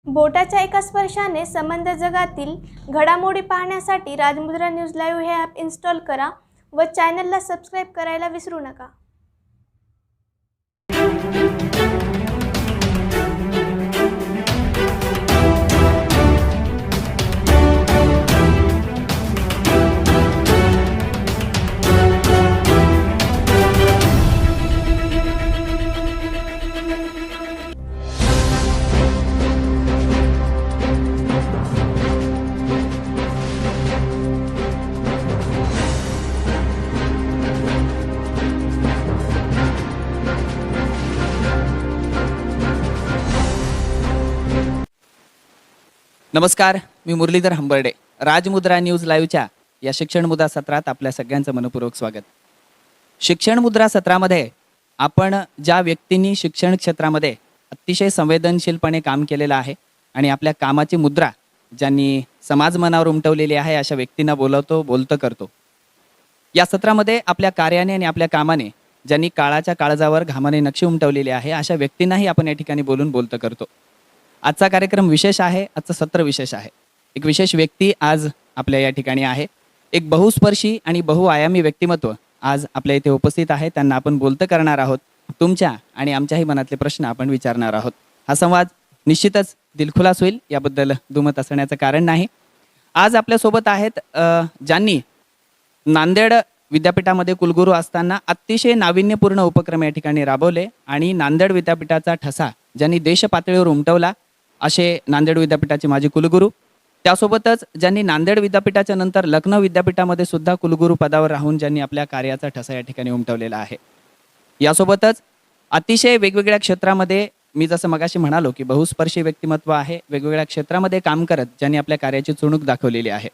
बोटाच्या एका स्पर्शाने संबंध जगातील घडामोडी पाहण्यासाठी राजमुद्रा न्यूज लाईव्ह हे ॲप इन्स्टॉल करा व चॅनलला सबस्क्राईब करायला विसरू नका। नमस्कार, मी मुरलीधर हंबर्डे। राजमुद्रा न्यूज लाईव्हच्या या शिक्षण मुद्रा सत्रात आपल्या सगळ्यांचं मनपूर्वक स्वागत। शिक्षण मुद्रा सत्रामध्ये आपण ज्या व्यक्तींनी शिक्षण क्षेत्रामध्ये अतिशय संवेदनशीलपणे काम केलेलं आहे आणि आपल्या कामाची मुद्रा ज्यांनी समाज मनावर उमटवलेली आहे अशा व्यक्तींना बोलतं करतो। या सत्रामध्ये आपल्या कार्याने आणि आपल्या कामाने ज्यांनी काळाच्या काळजावर घामाने नक्षी उमटवलेली आहे अशा व्यक्तींनाही आपण या ठिकाणी बोलतं करतो। आजचा कार्यक्रम विशेष आहे, आजचं सत्र विशेष आहे। एक विशेष व्यक्ती आज आपल्या या ठिकाणी आहे। एक बहुस्पर्शी आणि बहुआयामी व्यक्तिमत्व आज आपल्या इथे उपस्थित आहे। त्यांना आपण बोलतं करणार आहोत। तुमच्या आणि आमच्याही मनातले प्रश्न आपण विचारणार आहोत। हा संवाद निश्चितच दिलखुलास होईल, याबद्दल दुमत असण्याचं कारण नाही। आज आपल्यासोबत आहेत ज्यांनी नांदेड विद्यापीठामध्ये कुलगुरू असताना अतिशय नाविन्यपूर्ण उपक्रम या ठिकाणी राबवले आणि नांदेड विद्यापीठाचा ठसा ज्यांनी देश पातळीवर उमटवला असे नांदेड विद्यापीठाचे माजी कुलगुरू, त्यासोबतच ज्यांनी नांदेड विद्यापीठाच्या नंतर लखनौ विद्यापीठामध्ये सुद्धा कुलगुरू पदावर राहून ज्यांनी आपल्या कार्याचा ठसा या ठिकाणी उमटवलेला आहे। यासोबतच अतिशय वेगवेगळ्या क्षेत्रामध्ये मी जसं मगाशी म्हणालो की बहुस्पर्शी व्यक्तिमत्व आहे। वेगवेगळ्या क्षेत्रामध्ये काम करत ज्यांनी आपल्या कार्याची चुणूक दाखवलेली आहे।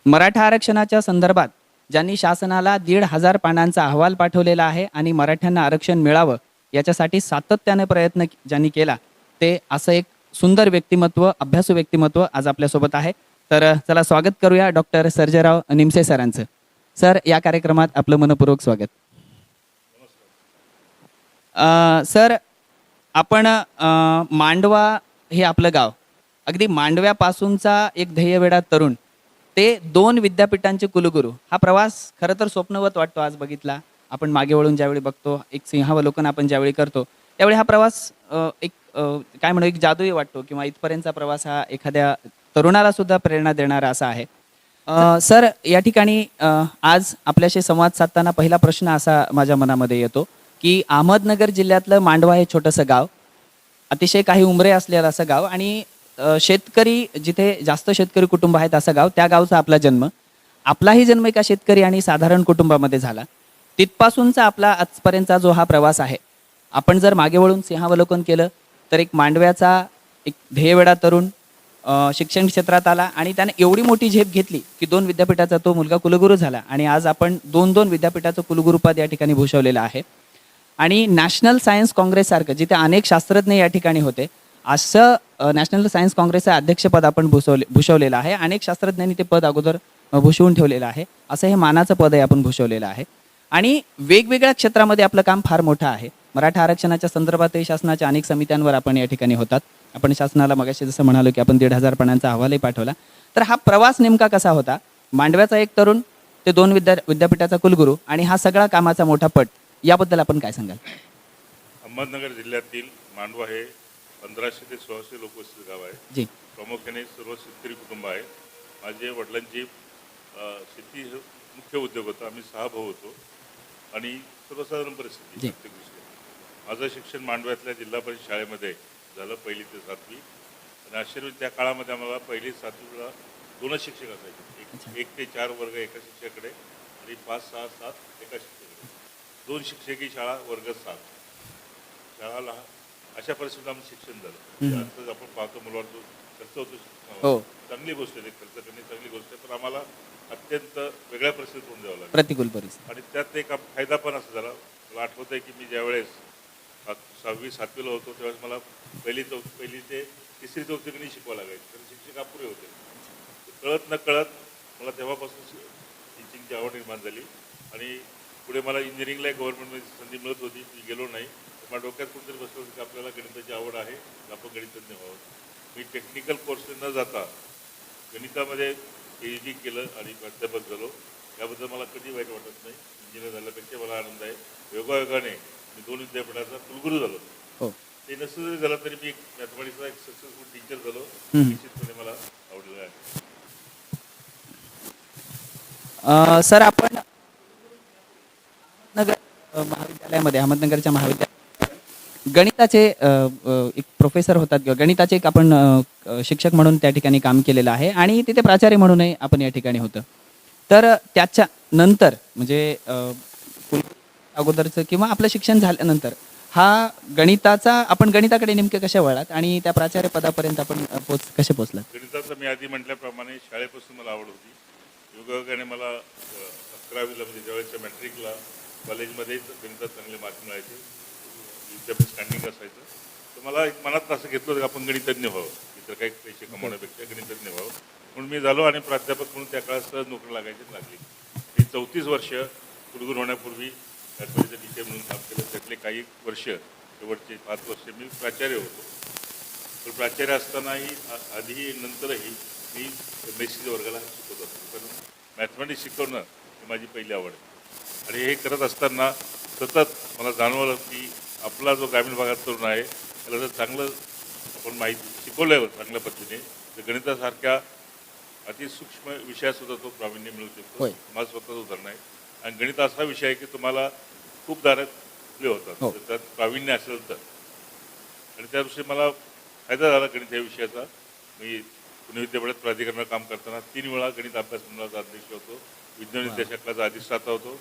मराठा आरक्षणाच्या संदर्भात ज्यांनी शासनाला 1,500 पानांचा अहवाल पाठवलेला आहे आणि मराठ्यांना आरक्षण मिळावं याच्यासाठी सातत्याने प्रयत्न ज्यांनी केला, ते असं एक सुंदर व्यक्तिमत्व, अभ्यासू व्यक्तिमत्व आज आपल्यासोबत आहे। तर चला स्वागत करूया डॉक्टर सर्जेराव निमसे सरांचं। सर, या कार्यक्रमात आपलं मनपूर्वक स्वागत। सर, आपण मांडवा हे आपलं गाव, अगदी मांडव्यापासूनचा एक ध्येयवेडा तरुण ते 2 विद्यापीठांचे कुलगुरू, हा प्रवास खरं तर स्वप्नवत वाटतो आज बघितला। आपण मागे वळून ज्यावेळी बघतो, एक सिंहावलोकन आपण ज्यावेळी करतो, त्यावेळी हा प्रवास एक काय म्हणू, एक जादूई वाटतो किंवा इथपर्यंतचा प्रवास हा एखाद्या तरुणाला सुद्धा प्रेरणा देणारा असा आहे। सर, या ठिकाणी आज आपल्याशी संवाद साधताना पहिला प्रश्न असा माझ्या मनामध्ये येतो की अहमदनगर जिल्ह्यातलं मांडवा हे छोटंसं गाव, अतिशय काही उंबरे असलेलं असं गाव आणि शेतकरी, जिथे जास्त शेतकरी कुटुंब आहेत असं गाव, त्या गावचा आपला जन्म, आपलाही जन्म एका शेतकरी आणि साधारण कुटुंबामध्ये झाला। तिथपासूनचा आपला आजपर्यंतचा जो हा प्रवास आहे, आपण जर मागे वळून सिंहावलोकन केलं तर एक मांडव्याचा एक ध्येयवेडा तरुण शिक्षण क्षेत्रात आला आणि त्याने एवढी मोठी झेप घेतली की 2 विद्यापीठाचा तो मुलगा कुलगुरू झाला आणि आज आपण 2 विद्यापीठाचं कुलगुरूपद या ठिकाणी भूषवलेलं आहे। आणि नॅशनल सायन्स काँग्रेस सारखं जिथे अनेक शास्त्रज्ञ या ठिकाणी होते, असं नॅशनल सायन्स काँग्रेसचं अध्यक्षपद आपण भूषवलेलं आहे। अनेक शास्त्रज्ञांनी ते पद अगोदर भूषवून ठेवलेलं आहे। असं हे मानाचं पद आहे आपण भूषवलेलं आहे आणि वेगवेगळ्या क्षेत्रामध्ये आपलं काम फार मोठं आहे। मराठा आरक्षणाच्या संदर्भातही शासनाच्या अनेक समित्यांवर आपण या ठिकाणी होतात। आपण शासनाला मगाशी जसं म्हणालो की आपण 1,500 पानांचा अहवालही पाठवला। तर हा प्रवास नेमका कसा होता? मांडव्याचा एक तरुण ते 2 विद्यापीठाचा कुलगुरू आणि हा सगळा कामाचा मोठा पट, याबद्दल आपण काय सांगाल? अहमदनगर जिल्ह्यातील मांडवा हे 1500 ते 1600 लोकवस्तीचं गाव आहे जी। प्रामुख्याने सर्व शेतकरी कुटुंब आहे। माझे वडिलांची शेती मुख्य उद्योग होता। आम्ही 6 भाऊ होतो आणि सर्वसाधारण परिस्थिती प्रत्येक गोष्टी। माझं शिक्षण मांडव्यातल्या जिल्हा परिषद शाळेमध्ये झालं, 1ली ते 7वी। आणि आश्चर्य, त्या काळामध्ये आम्हाला 1ली 7वीला 2 शिक्षक असायचे, 1 ते 4 वर्ग एका शिक्षकाकडे आणि 5, 6, 7 एका शिक्षकाकडे, 2 शिक्षकी शाळा, वर्ग 7 शाळाला। अशा परिस्थितीत आमचं शिक्षण झालं। आता आपण पाहतो मुलावर जो खर्च होतो, चांगली गोष्ट आहे, खर्च करणे चांगली गोष्ट आहे, पण आम्हाला अत्यंत वेगळ्या परिस्थितीत होऊन द्यावं लागलं, प्रतिकूल परिस्थिती। आणि त्यात एक फायदा पण असं झाला। मला आठवत आहे की मी ज्यावेळेस 6वी 7वीला होतो त्यावेळेस मला 1ली ते 3री 4थी गणित शिकवावं लागायचं, कारण शिक्षक अपुरे होते। कळत न कळत मला तेव्हापासून टीचिंगची आवड निर्माण झाली आणि पुढे मला इंजिनिअरिंगला गव्हर्नमेंटमध्ये संधी मिळत होती, मी गेलो नाही। माझ्या डोक्यात कुठेतरी बसलं होतं की आपल्याला गणिताची आवड आहे, आपण गणितज्ञ व्हावं। मी टेक्निकल कोर्स न जाता गणितामध्ये PhD केलं आणि प्राध्यापक झालो. याबद्दल मला कधी वाईट वाटत नाही. इंजिनियर झाल्यापेक्षा मला आनंद आहे. योगायोगाने मी 2 विद्यापीठाचा कुलगुरू झालो. हो. ते नसलं जरी झालं तरी मी एक मॅथमॅटिक्सचा एक सक्सेसफुल टीचर झालो. निश्चितपणे मला आवडलेलं आहे. सर आपण नगर महाविद्यालयामध्ये अहमदनगरच्या महाविद्यालयात गणिताचे एक प्रोफेसर होतात किंवा गणिताचे एक आपण शिक्षक म्हणून त्या ठिकाणी काम केलेलं आहे आणि तिथे प्राचार्य म्हणूनही आपण या ठिकाणी होतं. तर त्याच्या नंतर म्हणजे अगोदरचं किंवा आपलं शिक्षण झाल्यानंतर हा गणिताचा आपण गणिताकडे नेमके कशा वळलात आणि त्या प्राचार्य पदापर्यंत आपण कसे पोचलात? गणिताचं मी आधी म्हटल्याप्रमाणे शाळेपासून मला आवड होती. योगायोगाने मला 11वीला म्हणजे ज्यावेळेसच्या मॅट्रिकला कॉलेजमध्येच गणितात चांगले मार्क मिळायचे. विद्यापीठ स्टँडिंग असायचं. तर मला एक मनात असं घेतलं होतं की आपण गणितज्ञ व्हावं, इतर काही पैसे कमवण्यापेक्षा गणितज्ञ व्हावं म्हणून मी झालो आणि प्राध्यापक म्हणून त्या काळात सहज नोकरी लागायची लागली. मी 34 वर्ष कुलगुरू होण्यापूर्वी मॅथमॅटिक्सचं टीचर म्हणून काम केलं. त्यातले काही वर्ष शेवटचे 5 वर्ष मी प्राचार्य होतो. पण प्राचार्य असतानाही आधीही नंतरही मी MSc वर्गाला शिकवत असतो. कारण मॅथमॅटिक्स शिकवणं ही माझी पहिली आवड आहे. आणि हे करत असताना सतत मला जाणवलं की आपला जो ग्रामीण भागात तरुण आहे त्याला जर चांगलं आपण माहिती शिकवल्यावर चांगल्या पद्धतीने तर गणितासारख्या अतिसूक्ष्म विषयातसुद्धा तो प्रावीण्य मिळू शकतो. माझं स्वतःचं उदाहरण आहे. आणि गणित असा विषय आहे की तुम्हाला खूप दारात खुले होतात जर त्यात प्रावीण्य असेल तर. आणि त्या दृष्टीने मला फायदा झाला गणित या विषयाचा. मी पुणे विद्यापीठात प्राधिकरणात काम करताना 3 वेळा गणित अभ्यास मंडळाचा अध्यक्ष होतो. विज्ञान विद्याशाखाचा अधिष्ठाता होतो.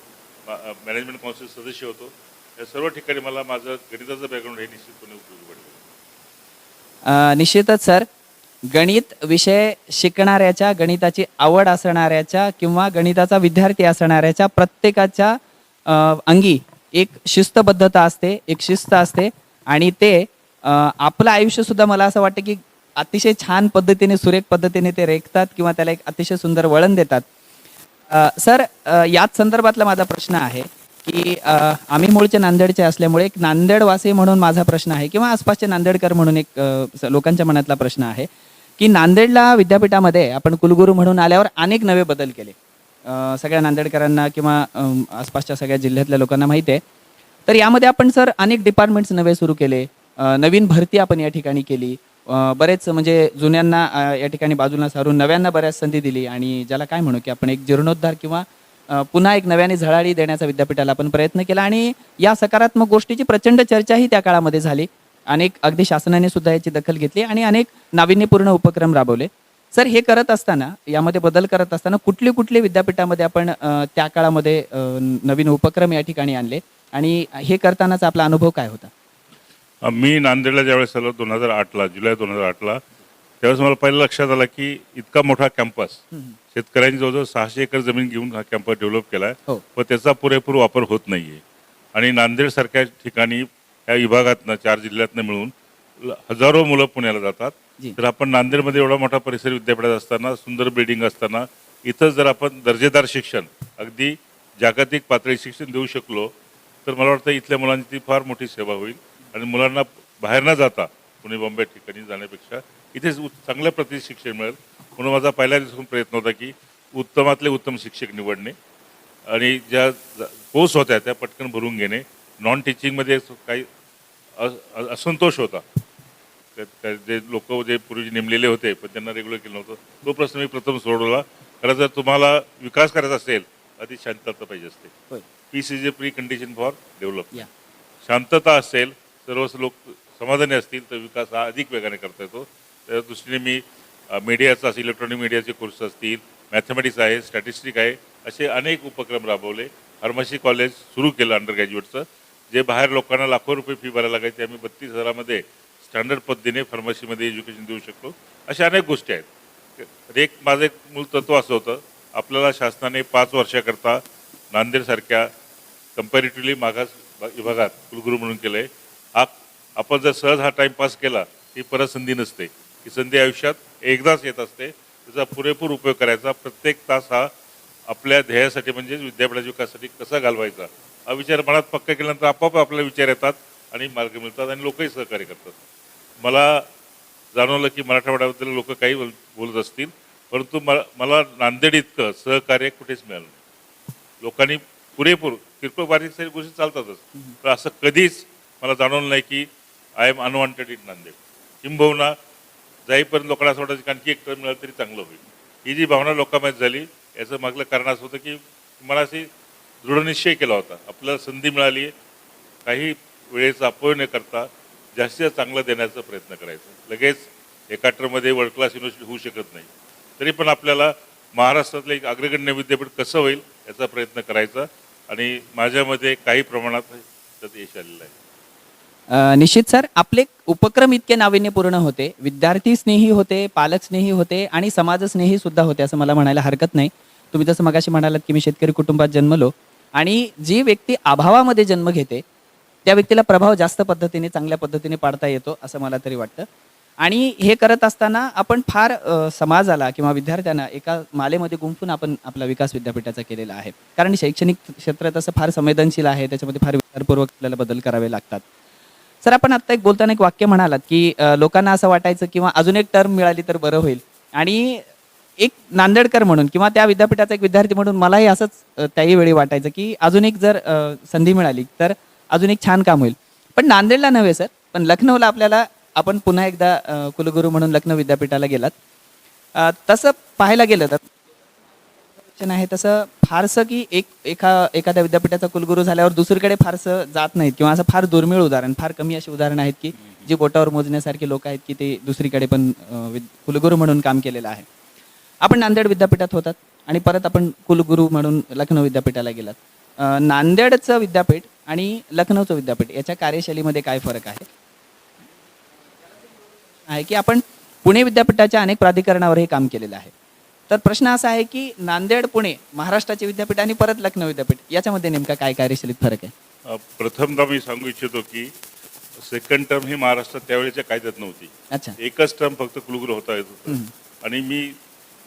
मॅनेजमेंट काउन्सिल सदस्य होतो. या सर्व ठिकाणी मला माझं गणिताचं बॅकग्राऊंड हे निश्चितपणे उपयोगी पडलं. निश्चितच सर, गणित विषय शिकणाऱ्याच्या, गणिताची आवड असणाऱ्याच्या किंवा गणिताचा विद्यार्थी असणाऱ्याच्या प्रत्येकाच्या अंगी एक शिस्तबद्धता असते, एक शिस्त असते आणि ते आपलं आयुष्यसुद्धा मला असं वाटतं की अतिशय छान पद्धतीने, सुरेख पद्धतीने ते रेखतात किंवा त्याला एक अतिशय सुंदर वळण देतात. सर, याच संदर्भातला माझा प्रश्न आहे की आम्ही मूळचे नांदेडचे असल्यामुळे एक नांदेडवासी म्हणून माझा प्रश्न आहे किंवा आसपासचे नांदेडकर म्हणून एक लोकांच्या मनातला प्रश्न आहे की नांदेडला विद्यापीठामध्ये आपण कुलगुरू म्हणून आल्यावर अनेक नवे बदल केले. सगळ्या नांदेडकरांना किंवा आसपासच्या सगळ्या जिल्ह्यातल्या लोकांना माहिती आहे. तर यामध्ये आपण सर अनेक डिपार्टमेंट्स नवे सुरू केले, नवीन भरती आपण या ठिकाणी केली, बरेच म्हणजे जुन्यांना या ठिकाणी बाजूला सारून नव्यांना बऱ्याच संधी दिली आणि ज्याला काय म्हणू की आपण एक जीर्णोद्धार किंवा पुन्हा एक नव्याने झळाळी देण्याचा विद्यापीठाला आपण प्रयत्न केला आणि या सकारात्मक गोष्टीची प्रचंड चर्चाही त्या काळामध्ये झाली. अनेक अगदी शासनाने सुद्धा याची दखल घेतली आणि अनेक नाविन्यपूर्ण उपक्रम राबवले. सर, हे करत असताना, यामध्ये बदल करत असताना कुठले कुठले विद्यापीठामध्ये आपण त्या काळामध्ये नवीन उपक्रम या ठिकाणी आणले आणि हे करतानाचा आपला अनुभव काय होता? मी नांदेडला ज्यावेळेस आलो 2008ला, जुलै 2008ला, त्यावेळेस मला पहिलं लक्षात आलं की इतका मोठा कॅम्पस, शेतकऱ्यांनी जवळजवळ 600 एकर जमीन घेऊन हा कॅम्पस डेव्हलप केला आहे, पण त्याचा पुरेपूर वापर होत नाही आहे. आणि नांदेडसारख्या ठिकाणी या विभागातनं 4 जिल्ह्यातनं मिळून हजारो मुलं पुण्याला जातात. तर आपण नांदेडमध्ये एवढा मोठा परिसर विद्यापीठात असताना, सुंदर बिल्डिंग असताना, इथं जर आपण दर्जेदार शिक्षण, अगदी जागतिक पातळी शिक्षण देऊ शकलो तर मला वाटतं इथल्या मुलांची फार मोठी सेवा होईल. आणि मुलांना बाहेर न जाता पुणे बॉम्बे ठिकाणी जाण्यापेक्षा इथेच चांगल्या प्रतीचं शिक्षण मिळेल. म्हणून माझा पहिल्या दिवसापासून प्रयत्न होता की उत्तमातले उत्तम शिक्षक निवडणे आणि ज्या पोस्ट होत्या त्या पटकन भरून घेणे. नॉन टीचिंगमध्ये काही असंतोष होता, जे लोक जे पूर्वी नेमलेले होते पण त्यांना रेग्युलर केलं नव्हतं, तो प्रश्न मी प्रथम सोडवला. कारण जर तुम्हाला विकास करायचा असेल आधी शांतता पाहिजे असते. Peace is a precondition for development. शांतता असेल, सर्व लोक समाधानी असतील तर विकास हा अधिक वेगाने करता येतो. त्या दृष्टीने मी मीडियाचा, इलेक्ट्रॉनिक मीडियाचे कोर्स असतील, मॅथमॅटिक्स आहे, स्टॅटिस्टिक आहे, असे अनेक उपक्रम राबवले. फार्मसी कॉलेज सुरू केलं अंडर ग्रॅज्युएटचं, जे बाहेर लोकांना लाखो रुपये फी भरायला लागायची, आम्ही 32,000मध्ये स्टँडर्ड पद्धतीने फार्मसीमध्ये एज्युकेशन देऊ शकतो. अशा अनेक गोष्टी आहेत. एक माझं एक मूळ तत्व असं होतं, आपल्याला शासनाने 5 वर्षाकरता नांदेडसारख्या कम्पॅरेटिव्हली मागास विभागात कुलगुरू म्हणून केलं आहे. आपण जर सहज हा टाईमपास केला ही परत संधी नसते. ही संधी आयुष्यात एकदाच येत असते. त्याचा पुरेपूर उपयोग करायचा. प्रत्येक तास हा आपल्या ध्येयासाठी म्हणजे विद्यापीठाच्या विकासासाठी कसा घालवायचा हा विचार मनात पक्का केल्यानंतर आपोआप आपल्याला विचार येतात आणि मार्ग मिळतात आणि लोकही सहकार्य करतात. मला जाणवलं की मराठवाड्याबद्दल लोक काही बोलत असतील, परंतु मला नांदेड इतकं सहकार्य कुठेच मिळालं नाही. लोकांनी पुरेपूर किरकोळ बारीक सारी गोष्टी चालतातच, पण असं कधीच मला जाणवलं नाही की I am unwanted in Nanded. किंबहुना जाईपर्यंत लोकांना असं वाटायचं की आणखी एक टर्म मिळालं तरी चांगलं होईल. ही जी भावना लोकांमध्ये झाली याचं मागलं कारण असं होतं की मला अशी दृढनिश्चय केला होता, आपल्याला संधी मिळाली, काही वेळेचा अपव्यय न करता जास्तीत जास्त चांगलं देण्याचा प्रयत्न करायचा. लगेच एका टर्ममध्ये वर्ल्ड क्लास युनिव्हर्सिटी होऊ शकत नाही, तरी पण आपल्याला महाराष्ट्रातलं एक अग्रगण्य विद्यापीठ कसं होईल याचा प्रयत्न करायचा आणि माझ्यामध्ये काही प्रमाणात त्यात यश आलेलं आहे. निश्चित सर, आपले उपक्रम इतके नाविन्यपूर्ण होते, विद्यार्थी स्नेही होते, पालक स्नेही होते आणि समाज स्नेही सुद्धा होते असं मला म्हणायला हरकत नाही. तुम्ही जसं मगाशी म्हणालात की मी शेतकरी कुटुंबात जन्मलो, आणि जी व्यक्ती अभावामध्ये जन्म घेते त्या व्यक्तीला प्रभाव जास्त पद्धतीने चांगल्या पद्धतीने पाडता येतो असं मला तरी वाटतं. आणि हे करत असताना आपण फार समाजाला किंवा विद्यार्थ्यांना एका मालेमध्ये गुंफून आपण आपला विकास विद्यापीठाचा केलेला आहे. कारण शैक्षणिक क्षेत्र तसं फार संवेदनशील आहे, त्याच्यामध्ये फार विचारपूर्वक आपल्याला बदल करावे लागतात. सर, आपण आत्ता एक बोलताना एक वाक्य म्हणालात की लोकांना असं वाटायचं किंवा अजून एक टर्म मिळाली तर बरं होईल. आणि एक नांदेडकर म्हणून किंवा त्या विद्यापीठाचा एक विद्यार्थी म्हणून मलाही असंच त्याही वेळी वाटायचं की अजून एक जर संधी मिळाली तर अजून एक छान काम होईल. पण नांदेडला नव्हे सर, पण लखनौला आपल्याला आपण पुन्हा एकदा कुलगुरू म्हणून लखनौ विद्यापीठाला गेलात. तसं पाहायला गेलं तर आहे तसं फारसं की एखाद्या विद्यापीठाचा कुलगुरू झाल्यावर दुसरीकडे फारसं जात नाहीत किंवा असं फार दुर्मिळ उदाहरण, फार कमी अशी उदाहरणं आहेत की जी बोटावर मोजण्यासारखी लोक आहेत की ते दुसरीकडे पण कुलगुरू म्हणून काम केलेलं आहे. आपण नांदेड विद्यापीठात होतात आणि परत आपण कुलगुरू म्हणून लखनौ विद्यापीठाला गेलात. नांदेडचं विद्यापीठ आणि लखनौचं विद्यापीठ याच्या कार्यशैलीमध्ये काय फरक आहे की आपण पुणे विद्यापीठाच्या अनेक प्राधिकरणावरही काम केलेलं आहे. तर प्रश्न असा आहे की नांदेड पुणे महाराष्ट्राचे विद्यापीठ आणि परत लखनौ विद्यापीठ याच्यामध्ये नेमका काय कार्यशैलीत फरक आहे? प्रथमदा मी सांगू इच्छितो की सेकंड टर्म ही महाराष्ट्रात त्यावेळेच्या कायद्यात नव्हती. अच्छा. एकच टर्म फक्त कुलगुरू होता येत होतं. आणि मी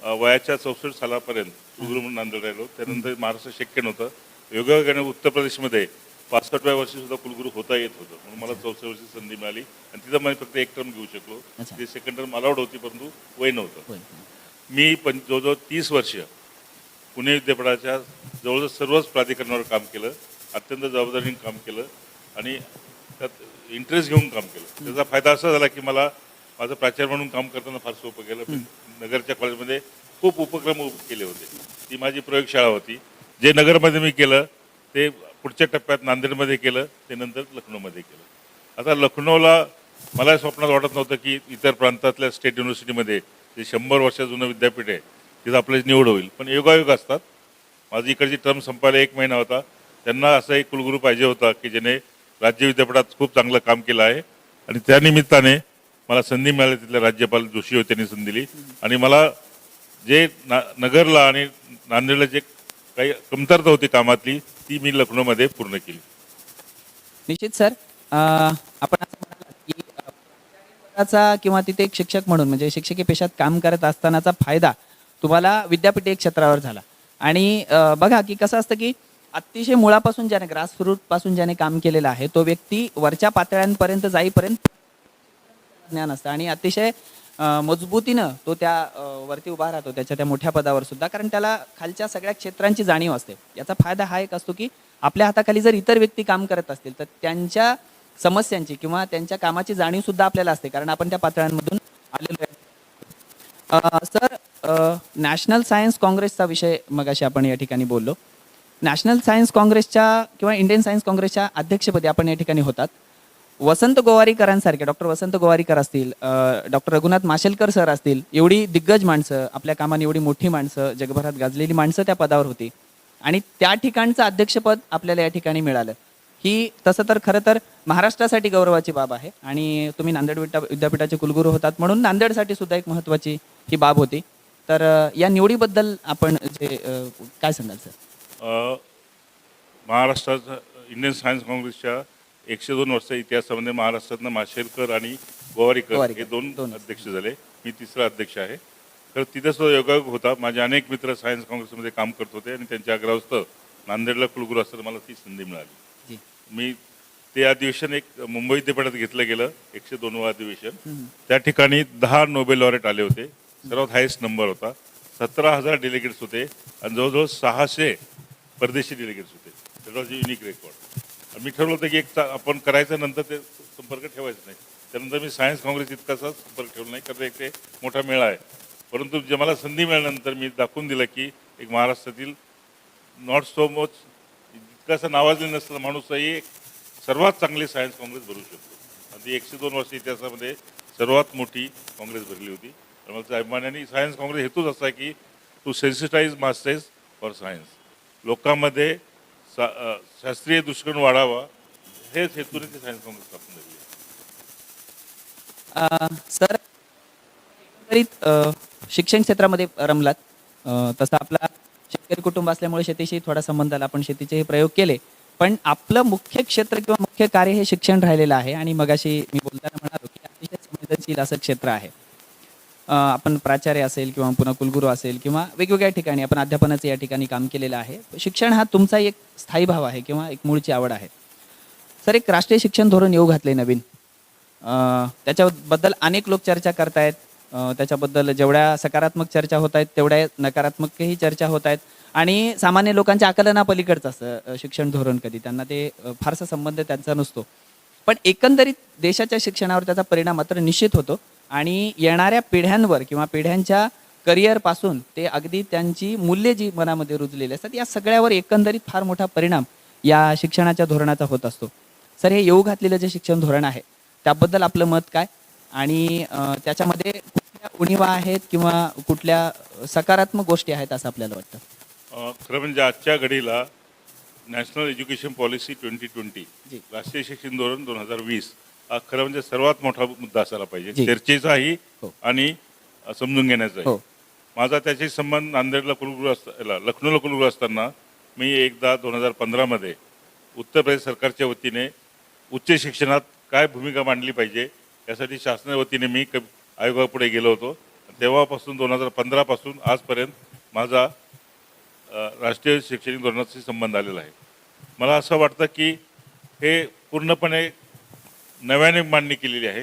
वयाच्या 64 सालापर्यंत कुलगुरू म्हणून नांदेड राहिलो. त्यानंतर महाराष्ट्र शक्य नव्हतं. योगायोगाने उत्तर प्रदेशमध्ये 65व्या वर्षी सुद्धा कुलगुरू होता येत होतं, म्हणून मला 64 वर्षी संधी मिळाली आणि तिथं मी फक्त एक टर्म घेऊ शकलो. ती सेकंड टर्म अलाउड होती, परंतु वय नव्हतं. मी जवळजवळ 30 वर्ष पुणे विद्यापीठाच्या जवळजवळ सर्वच प्राधिकरणावर काम केलं, अत्यंत जबाबदारीने काम केलं आणि त्यात इंटरेस्ट घेऊन काम केलं. त्याचा फायदा असा झाला की मला माझं प्राचार्य म्हणून काम करताना फार सोपं गेलं. नगरच्या कॉलेजमध्ये खूप उपक्रम केले होते. ती माझी प्रयोगशाळा होती. जे नगरमध्ये मी केलं ते पुढच्या टप्प्यात नांदेडमध्ये केलं, ते नंतर लखनौमध्ये केलं. आता लखनौला मला स्वप्नात वाटत नव्हतं की इतर प्रांतातल्या स्टेट युनिव्हर्सिटीमध्ये जे 100 वर्ष जुनं विद्यापीठ आहे तिथं आपल्याची निवड होईल. पण योगायोग असतात. माझी इकडची टर्म संपायला 1 महिना होता. त्यांना असा एक कुलगुरू पाहिजे होता की ज्याने राज्य विद्यापीठात खूप चांगलं काम केलं आहे आणि त्या निमित्ताने मला संधी मिळाली. तिथले राज्यपाल जोशी होते, त्यांनी संधी दिली आणि मला जे नगरला आणि नांदेडला जे काही कमतरता होती कामातली ती मी लखनौमध्ये पूर्ण केली. निश्चित सर, आपण असं म्हणालात की पदाचा किंवा तिथे एक शिक्षक म्हणून म्हणजे शिक्षकी पेशात काम करत असतानाचा फायदा तुम्हाला विद्यापीठ क्षेत्रावर झाला. आणि बघा की कसं असतं की अतिशय मुळापासून ज्याने ग्रासरूट पासून ज्याने काम केलेलं आहे तो व्यक्ती वरच्या पातळ्यांपर्यंत जाईपर्यंत ज्ञान असतं आणि अतिशय मजबूतीनं तो त्या वरती उभा राहतो त्याच्या त्या मोठ्या पदावर सुद्धा, कारण त्याला खालच्या सगळ्या क्षेत्रांची जाणीव असते. याचा फायदा हा एक असतो की आपल्या हाताखाली जर इतर व्यक्ती काम करत असतील तर त्यांच्या समस्यांची किंवा त्यांच्या कामाची जाणीव सुद्धा आपल्याला असते, कारण आपण त्या पातळ्यांमधून आलेलो आहे. सर, नॅशनल सायन्स काँग्रेसचा विषय मगाशी आपण या ठिकाणी बोललो. नॅशनल सायन्स काँग्रेसच्या किंवा इंडियन सायन्स काँग्रेसच्या अध्यक्षपदी आपण या ठिकाणी होतात. वसंत गोवारीकरांसारखे डॉक्टर वसंत गोवारीकर असतील, डॉक्टर रघुनाथ माशेलकर सर असतील, एवढी दिग्गज माणसं, आपल्या कामाने एवढी मोठी माणसं, जगभरात गाजलेली माणसं त्या पदावर होती आणि त्या ठिकाणचं अध्यक्षपद आपल्याला या ठिकाणी मिळालं. ही तसं तर खरं तर महाराष्ट्रासाठी गौरवाची बाब आहे आणि तुम्ही नांदेड विद्यापीठाचे कुलगुरू होतात म्हणून नांदेडसाठी सुद्धा एक महत्त्वाची ही बाब होती. तर या निवडीबद्दल आपण जे काय सांगाल सर? महाराष्ट्राचा इंडियन सायन्स काँग्रेसच्या 102 वर्ष इतिहासामध्ये महाराष्ट्रातनं माशेलकर आणि गोवारीकर हे दोन अध्यक्ष झाले. मी तिसरा अध्यक्ष आहे. तर तिथे सुद्धा योगायोग होता. माझे अनेक मित्र सायन्स काँग्रेसमध्ये काम करत होते आणि त्यांच्या आग्रहास्तव नांदेडला कुलगुरू असताना मला ती संधी मिळाली. मी ते अधिवेशन एक मुंबई विद्यापीठात घेतलं गेलं 102वं अधिवेशन. त्या ठिकाणी 10 नोबेल लॉरेट आले होते. सर्वात हायेस्ट नंबर होता. 17,000 डेलिगेट्स होते आणि जवळजवळ 600 परदेशी डेलिगेट्स होते. त्याचा युनिक रेकॉर्ड. मी ठरवलं होतं की आपण करायचं, नंतर ते संपर्क ठेवायचा नाही. त्यानंतर मी सायन्स काँग्रेस इतकासा संपर्क ठेवला नाही, कारण एक ते मोठा मेळा आहे. परंतु जे मला संधी मिळाल्यानंतर मी दाखवून दिलं की एक महाराष्ट्रातील नॉट सो मच इतकासा नावाजलेला नसलेला माणूसही एक सर्वात चांगली सायन्स काँग्रेस भरू शकतो. आणि ती 102 वर्ष इतिहासामध्ये सर्वात मोठी काँग्रेस भरली होती. मला अभिमानाने सायन्स काँग्रेस हेतूच असा आहे की to sensitise masses for science. लोकांमध्ये शास्त्रीय दृष्टिकोन वाढावा, हेच हेतूने ती सायन्स काँग्रेस स्थापन झाली आहे. सर, एकंदरीत शिक्षण क्षेत्रामध्ये रमलात. तसं आपला शेतकरी कुटुंब असल्यामुळे शेतीशी थोडा संबंध आला, आपण शेतीचेही प्रयोग केले. पण आपलं मुख्य क्षेत्र किंवा मुख्य कार्य हे शिक्षण राहिलेलं आहे. आणि मगाशी मी बोलताना म्हणालो की अतिशय संवेदनशील असं क्षेत्र आहे. आपण प्राचार्य असेल किंवा पुन्हा कुलगुरू असेल किंवा वेगवेगळ्या ठिकाणी आपण अध्यापनाचं या ठिकाणी काम केलेलं आहे. शिक्षण हा तुमचा एक स्थायी भाव आहे किंवा एक मूळची आवड आहे. सर, एक राष्ट्रीय शिक्षण धोरण येऊ घातले नवीन. त्याच्याबद्दल अनेक लोक चर्चा करतायत. त्याच्याबद्दल जेवढ्या सकारात्मक चर्चा होत आहेत तेवढ्या नकारात्मकही चर्चा होत आहेत. आणि सामान्य लोकांच्या आकलनापलीकडचं असतं शिक्षण धोरण. कधी त्यांना ते फारसा संबंध त्यांचा नसतो. पण एकंदरीत देशाच्या शिक्षणावर त्याचा परिणाम मात्र निश्चित होतो. आणि येणाऱ्या पिढ्यांवर किंवा पिढ्यांच्या करिअरपासून ते अगदी त्यांची मूल्ये जी मनामध्ये रुजलेली असतात, या सगळ्यावर एकंदरीत फार मोठा परिणाम या शिक्षणाच्या धोरणाचा होत असतो. सर, हे येऊ घातलेलं जे शिक्षण धोरण आहे त्याबद्दल आपलं मत काय? आणि त्याच्यामध्ये कुठल्या उणिवा आहेत किंवा कुठल्या सकारात्मक गोष्टी आहेत असं आपल्याला वाटतं? खरं म्हणजे आजच्या घडीला नॅशनल एज्युकेशन पॉलिसी 2020, राष्ट्रीय शिक्षण धोरण 2020 हा खरं म्हणजे सर्वात मोठा मुद्दा असायला पाहिजे, चर्चेचाही आणि समजून घेण्याचाही. माझा त्याचे संबंध नांदेडला कुलगुरू लखनौला कुलगुरू असताना मी एकदा 2015 उत्तर प्रदेश सरकारच्या वतीने उच्च शिक्षणात काय भूमिका मांडली पाहिजे यासाठी शासनाच्या वतीने मी आयोगापुढे गेलो होतो. तेव्हापासून 2015 पासून आजपर्यंत माझा राष्ट्रीय शैक्षणिक धोरणाशी संबंध आलेला आहे. मला असं वाटतं की हे पूर्णपणे नव्याने मांडणी केलेली आहे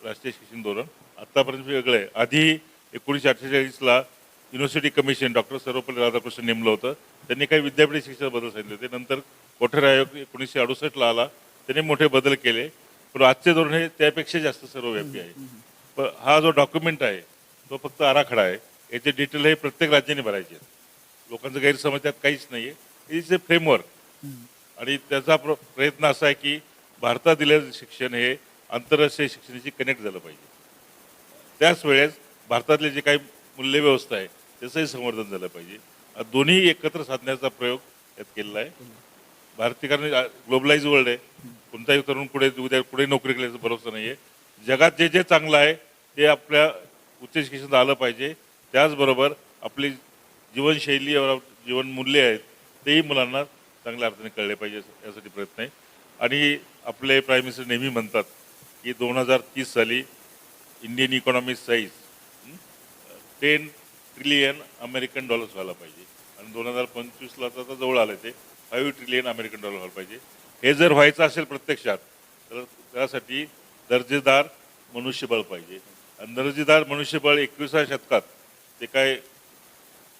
राष्ट्रीय शिक्षण धोरण. आत्तापर्यंत वेगळं आहे. आधी 1948ला university commission doctor Sarvepalli Radhakrishnan नेमलं होतं. त्यांनी काही विद्यापीठ शिक्षणाबद्दल सांगितले होते. नंतर कोठारी आयोग 1968ला आला, त्यांनी मोठे बदल केले. पण आजचे धोरण हे त्यापेक्षा जास्त सर्वव्यापी आहे. पण हा जो डॉक्युमेंट आहे तो फक्त आराखडा आहे. याचे डिटेल हे प्रत्येक राज्याने भरायचे आहेत. लोकांचा गैरसमज त्यात काहीच नाही आहे. It's a framework. आणि त्याचा प्रयत्न असा आहे की भारतात दिलेलं शिक्षण हे आंतरराष्ट्रीय शिक्षणाशी कनेक्ट झालं पाहिजे. त्याच वेळेस भारतातले जे काही मूल्यव्यवस्था आहे त्याचंही संवर्धन झालं पाहिजे. दोन्ही एकत्र साधण्याचा प्रयोग यात केलेला आहे. भारतीय कारण ग्लोबलाइज वर्ल्ड आहे. कोणताही तरुण पुढे नोकरी केल्याचा भरोसा नाही आहे. जगात जे जे चांगलं आहे ते आपल्या उच्च शिक्षणात आलं पाहिजे. त्याचबरोबर आपली जीवनशैली जीवनमूल्य आहेत तेही मुलांना चांगल्या अर्थाने कळले पाहिजे, यासाठी प्रयत्न आहे. आणि आपले प्राईम मिनिस्टर नेहमी म्हणतात की 2030 साली Indian economy size 10 trillion American dollars व्हायला पाहिजे. आणि 2025ला तर जवळ आलं ते 5 ट्रिलियन अमेरिकन डॉलर व्हायला पाहिजे. हे जर व्हायचं असेल प्रत्यक्षात तर त्यासाठी दर्जेदार मनुष्यबळ पाहिजे. आणि दर्जेदार मनुष्यबळ 21व्या शतकात ते काय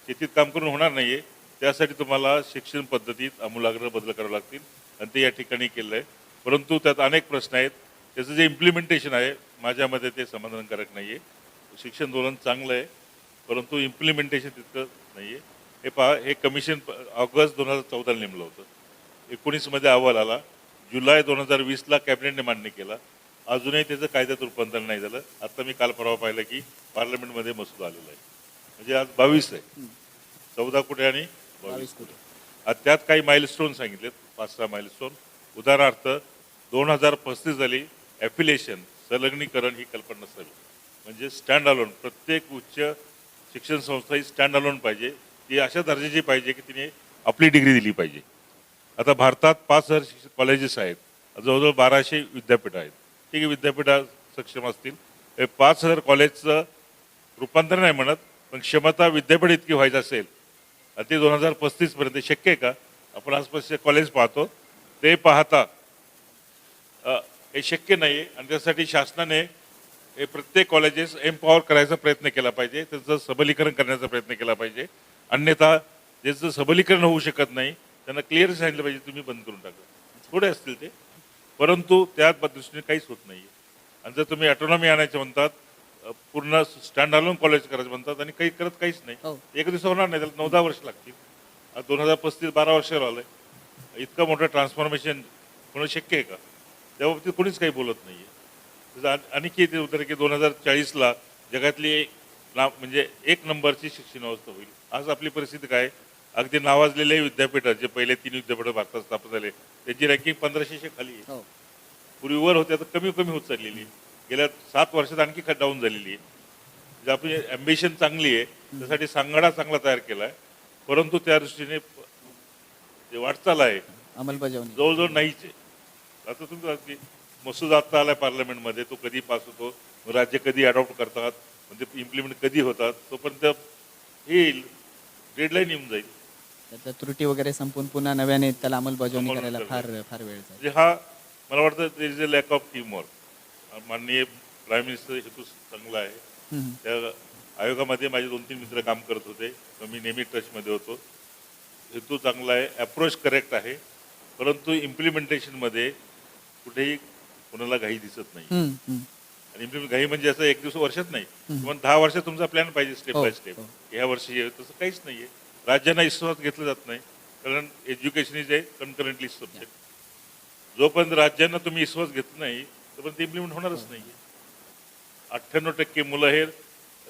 शेतीत काम करून होणार नाही आहे. त्यासाठी तुम्हाला शिक्षण पद्धतीत आमूलाग्र बदल करावे लागतील आणि ते या ठिकाणी केलं आहे. परंतु त्यात अनेक प्रश्न आहेत. त्याचं जे इम्प्लिमेंटेशन आहे माझ्यामध्ये ते समाधानकारक नाही आहे. शिक्षण धोरण चांगलं आहे परंतु इम्प्लिमेंटेशन तितकं नाही आहे. हे पहा, हे कमिशन ऑगस्ट 2014ला नेमलं होतं. 19मध्ये अहवाल आला. जुलै 2020ला कॅबिनेटने मान्य केला. अजूनही त्याचं कायद्यात रूपांतर नाही झालं. आता मी काल परवा पाहिलं की पार्लमेंटमध्ये मसुदा आलेला आहे. म्हणजे आज 22 आहे. 14 कुठे आणि 22 कुठे. त्यात काही माइलस्टोन सांगितलेत, 5-6 माइलस्टोन. उदाहरणार्थ 2035 साली ॲफिलिएशन संलग्नीकरण ही कल्पना नसावी. म्हणजे स्टँड अलोन प्रत्येक उच्च शिक्षण संस्था ही स्टँड अलोन पाहिजे. ती अशा दर्जाची पाहिजे की तिने आपली डिग्री दिली पाहिजे. आता भारतात 5,000 कॉलेजेस आहेत. जवळजवळ 1200 विद्यापीठ आहेत. ठीक आहे, विद्यापीठा सक्षम असतील. 5,000 कॉलेजचं रूपांतर नाही म्हणत, पण क्षमता विद्यापीठ इतकी व्हायचं असेल आणि ते 2035 पर्यंत शक्य आहे का? आपण आसपासचे कॉलेज पाहतो ते पाहता हे शक्य नाही आहे आणि त्यासाठी शासनाने हे प्रत्येक कॉलेजेस एम्पॉवर करायचा प्रयत्न केला पाहिजे, त्याचं सबलीकरण करण्याचा प्रयत्न केला पाहिजे. अन्यथा ज्याचं सबलीकरण होऊ शकत नाही त्यांना क्लिअर सांगितलं पाहिजे तुम्ही बंद करून टाका. थोडे असतील ते, परंतु त्या दृष्टीने काहीच होत नाही आहे. आणि जर तुम्ही ऑटोनॉमी आणायचं म्हणतात, पूर्ण स्टँड अलोन कॉलेज करायचं म्हणतात आणि काही करत काहीच नाही. हो. एक दिवस होणार नाही, त्याला 9-10 वर्ष लागतील. 2035-12 वर्षावर आलंय. इतकं मोठं ट्रान्सफॉर्मेशन होणं शक्य आहे का? त्या बाबतीत कोणीच काही बोलत नाही आहे. आणखी ते उतर की 2040ला जगातली म्हणजे एक नंबरची शिक्षण व्यवस्था होईल. आज आपली परिस्थिती काय? अगदी नावाजलेले विद्यापीठ जे पहिले 3 विद्यापीठ भारतात स्थापन झाले त्यांची रँकिंग 1500 खाली आहे. हो. पूर्वी वर होते आता कमी कमी होत चाललेली आहे. गेल्या 7 वर्षात आणखी डाऊन झालेली आहे. म्हणजे आपली ॲम्बिशन चांगली आहे, त्यासाठी सांगाडा चांगला तयार केला आहे, परंतु त्या दृष्टीने जे वाटचाल आहे अंमलबजावणी जवळजवळ नाहीच आहे. आता तुम्ही बघा की मसूदा आत्ता आलाय पार्लमेंटमध्ये, तो कधी पास होतो, राज्य कधी अडॉप्ट करतात, म्हणजे इम्प्लिमेंट कधी होतात, तोपर्यंत येईल, डेडलाईन येऊन जाईल. त्याच्या त्रुटी वगैरे संपून पुन्हा नव्याने त्याला अंमलबजावणी करायला अंमलबजावणी फार वेळ जाईल. म्हणजे हा मला वाटतं there is a lack of teamwork. माननीय प्राईम मिनिस्टर हेतू चांगला आहे. हम्म. त्या आयोगामध्ये माझे 2-3 मित्र काम करत होते, तर मी नेहमी टचमध्ये होतो. हेतू चांगला आहे, अप्रोच करेक्ट आहे, परंतु इम्प्लिमेंटेशनमध्ये कुठेही कोणाला घाई दिसत नाही. हम्म, हम्म. आणि इम्प्लिमेंट घाई म्हणजे असं एक दिवस वर्षात नाही, किंवा 10 वर्षात तुमचा प्लॅन पाहिजे स्टेप हो, बाय स्टेप. हो. ह्या वर्षी आहे तसं काहीच नाही आहे. राज्यांना विश्वासात घेतलं जात नाही, कारण एज्युकेशन इज ए कन्करंटली सब्जेक्ट. जोपर्यंत राज्यांना तुम्ही विश्वास घेत नाही तोपर्यंत इम्प्लिमेंट होणारच नाही. 98% मुलं हे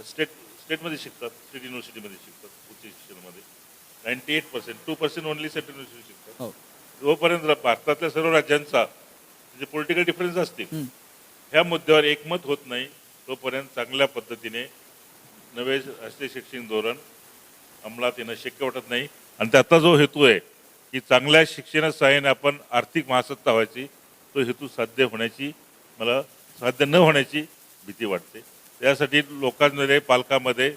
स्टेटमध्ये शिकतात, स्टेट युनिव्हर्सिटीमध्ये शिकतात, उच्च शिक्षणामध्ये. 98%, 2% ओनली सेंट्रल युनिव्हर्सिटी शिकतात. हो. जोपर्यंत भारतातल्या सर्व राज्यांचा म्हणजे पॉलिटिकल डिफरन्स असतील, हम्म. ह्या मुद्द्यावर एकमत होत नाही, तोपर्यंत चांगल्या पद्धतीने नवे राष्ट्रीय शैक्षणिक धोरण अंमलात येणं शक्य वाटत नाही. आणि त्याचा जो हेतू आहे की चांगल्या शिक्षणाच्या सहाय्याने आपण आर्थिक महासत्ता व्हायची, तो हेतू साध्य न होण्याची भीती वाटते. त्यासाठी लोकांमध्ये, पालकांमध्ये,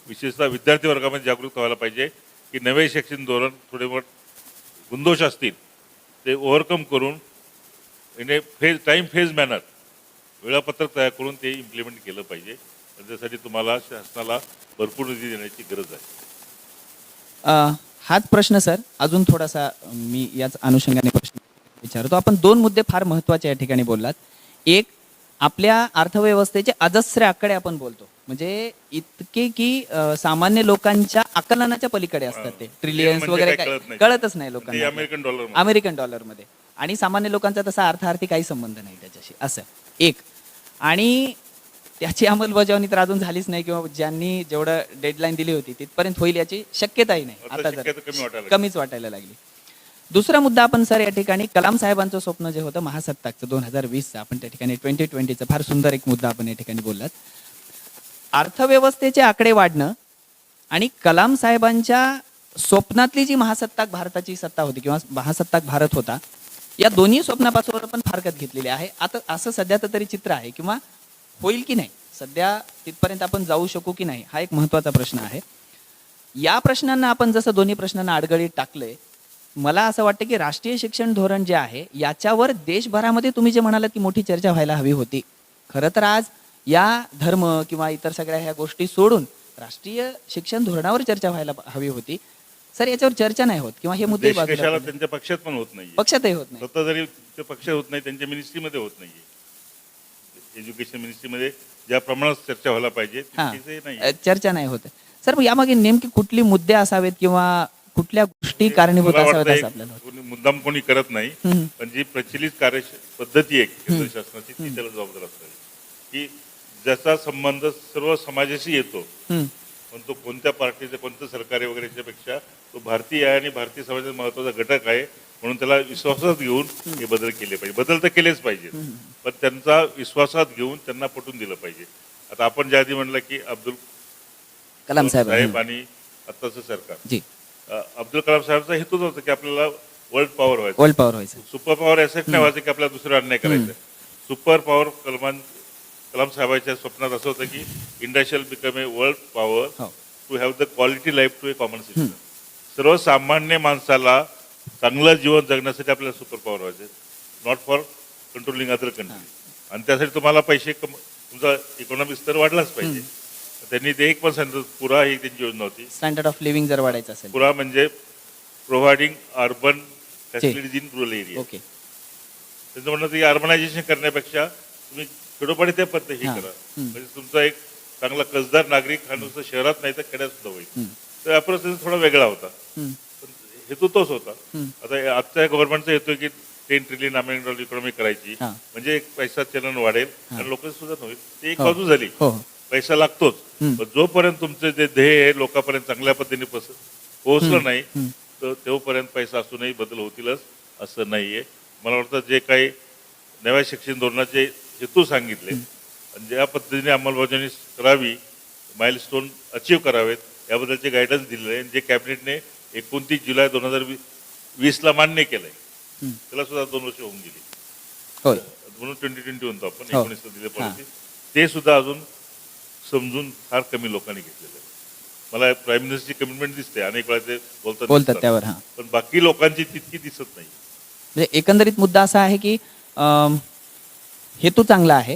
विशेषतः विद्यार्थी वर्गामध्ये जागरूक व्हायला पाहिजे की नवे शैक्षणिक धोरण थोडे गुंदोष असतील ते ओव्हरकम करून in a time phase manner वेळापत्रक तयार करून ते इम्प्लिमेंट केलं पाहिजे. त्यासाठी तुम्हाला शासनाला भरपूर निधी देण्याची गरज आहे. हाच प्रश्न सर अजून थोडासा मी याच अनुषंगाने प्रश्न विचारतो. आपण 2 मुद्दे फार महत्त्वाचे या ठिकाणी बोललात. एक, आपल्या अर्थव्यवस्थेचे अजस्र आकडे आपण बोलतो, म्हणजे इतके की सामान्य लोकांच्या आकलनाच्या पलीकडे असतात ते. ट्रिलियन्स म्हणजे वगैरे काय काय कळत नाही. कळतच नाही ते लोकांना. अमेरिकन डॉलरमध्ये. आणि सामान्य लोकांचा तसा अर्थार्थी काही संबंध नाही त्याच्याशी, असं एक. आणि त्याची अंमलबजावणी तर अजून झालीच नाही, किंवा ज्यांनी जेवढं डेडलाईन दिली होती तिथपर्यंत होईल याची शक्यताही नाही. आता जर कमीच वाटायला लागली. दुसरा मुद्दा आपण सर या ठिकाणी कलाम साहेबांचं स्वप्न जे होतं महासत्ताकचं 2020चं, आपण त्या ठिकाणी 2020चं फार सुंदर एक मुद्दा आपण या ठिकाणी बोललात. अर्थव्यवस्थेचे आकडे वाढणं आणि कलाम साहेबांच्या स्वप्नातली जी महासत्ताक भारताची सत्ता होती किंवा महासत्ताक भारत होता, या दोन्ही स्वप्नापासून आपण फारकत घेतलेली आहे. आता असं सध्या तरी चित्र आहे, किंवा होईल की नाही, सध्या तिथपर्यंत आपण जाऊ शकू की नाही, हा एक महत्त्वाचा प्रश्न आहे. या प्रश्नांना आपण जसं दोन्ही प्रश्नांना आडगळीत टाकलंय, मला असं वाटतं की राष्ट्रीय शिक्षण धोरण जे आहे याच्यावर देशभरामध्ये तुम्ही जे म्हणालात की मोठी चर्चा व्हायला हवी होती. खरं तर आज या धर्म किंवा इतर सगळ्या ह्या गोष्टी सोडून राष्ट्रीय शिक्षण धोरणावर चर्चा व्हायला हवी होती. सर याच्यावर चर्चा नाही होत, किंवा हे मुद्दे देशाला त्यांच्या पक्षात पण होत नाही, पक्षातही होत नाही. स्वतः जरी ते पक्षात होत नाही, त्यांच्या मिनिस्ट्रीमध्ये होत नाहीये. एज्युकेशन मिनिस्ट्रीमध्ये ज्या प्रमाणात चर्चा व्हायला पाहिजे नाही, चर्चा नाही होत. सर मग यामागे नेमकी कुठली मुद्दे असावेत किंवा कुठल्या गोष्टी कारणीभूत असाव्यात असं आपल्याला वाटतं? मुद्दाम कोणी करत नाही, पण जी प्रचलित कार्य पद्धती आहे केंद्र शासनाची ती त्याला जबाबदार असते की ज्याचा संबंध सर्व समाजाशी येतो, पण तो कोणत्या पार्टीचं कोणतं सरकार आहे वगैरेच्या पेक्षा तो भारतीय आहे आणि भारतीय समाजाचा महत्वाचा घटक आहे, म्हणून त्याला विश्वासात घेऊन हे बदल केले पाहिजे. बदल तर केलेच पाहिजे, पण त्यांचा विश्वासात घेऊन त्यांना पटवून दिलं पाहिजे. आता आपण ज्या आधी म्हणलं की अब्दुल कलाम साहेब आणि आत्ताचं सरकार, जी अब्दुल कलाम साहेबचा हेतूच होता की आपल्याला वर्ल्ड पॉवर व्हायचं, सुपर पॉवर ॲसेट नाही व्हायचं की आपल्याला दुसरं अन्याय करायचं. सुपर पॉवर कलाम साहेबांच्या स्वप्नात असं होतं की India shall become a world power to have the quality life to a common citizen. सर्वसामान्य माणसाला चांगलं जीवन जगण्यासाठी आपल्याला सुपर पॉवर व्हायचं, not for controlling other country, आणि त्यासाठी तुम्हाला पैसे तुमचा इकॉनॉमिक स्तर वाढलाच पाहिजे. त्यांनी ते एक पण सांगितलं, पुरा ही त्यांची योजना होती. स्टँडर्ड ऑफ लिव्हिंग जर वाढायचं असेल. पुरा म्हणजे providing urban facilities in rural area. Okay. त्यांचं म्हणणं की अर्बनायझेशन करण्यापेक्षा तुम्ही खेडोपाडी त्या पद्धती हां. करा, म्हणजे तुमचा एक चांगला कसदार नागरिक हा नुसतं शहरात नाही तर खेड्यात सुद्धा होईल. तर अप्रोच थोडा वेगळा होता, पण हेतू तोच होता. आता आजच्या गव्हर्नमेंटचा हेतू आहे की 10 ट्रिलियन अमेरिकन इकॉनॉमी करायची, हां. म्हणजे एक पैसा चलन वाढेल आणि लोक सुद्धा होईल. ती एक बाजू झाली. हो. पैसा लागतोच, पण जोपर्यंत तुमचं जे ध्येय आहे लोकांपर्यंत चांगल्या पद्धतीने पोहोचलं नाही तर तेव्हापर्यंत पैसा असूनही बदल होतीलच असं नाहीये. मला वाटतं जे काही नव्या शिक्षण धोरणाचे हेतू सांगितले आणि ज्या पद्धतीने अंमलबजावणी करावी, माइलस्टोन अचीव्ह करावेत याबद्दलचे गायडन्स दिलेले आहे. जे कॅबिनेटने 29 जुलै 2020ला मान्य केलंय, त्याला सुद्धा 2 वर्ष होऊन गेली. होय. म्हणून 2020 म्हणतो आपण, हो. 19 दिले पॉलिसी, ते सुद्धा अजून समजून फार कमी लोकांनी घेतलेलं आहे. मला प्राईम मिनिस्टरची कमिटमेंट दिसते, अनेक वेळा ते बोलतात त्यावर. हां. पण बाकी लोकांची तितकी दिसत नाही. म्हणजे एकंदरीत मुद्दा असा आहे की हेतू चांगला आहे,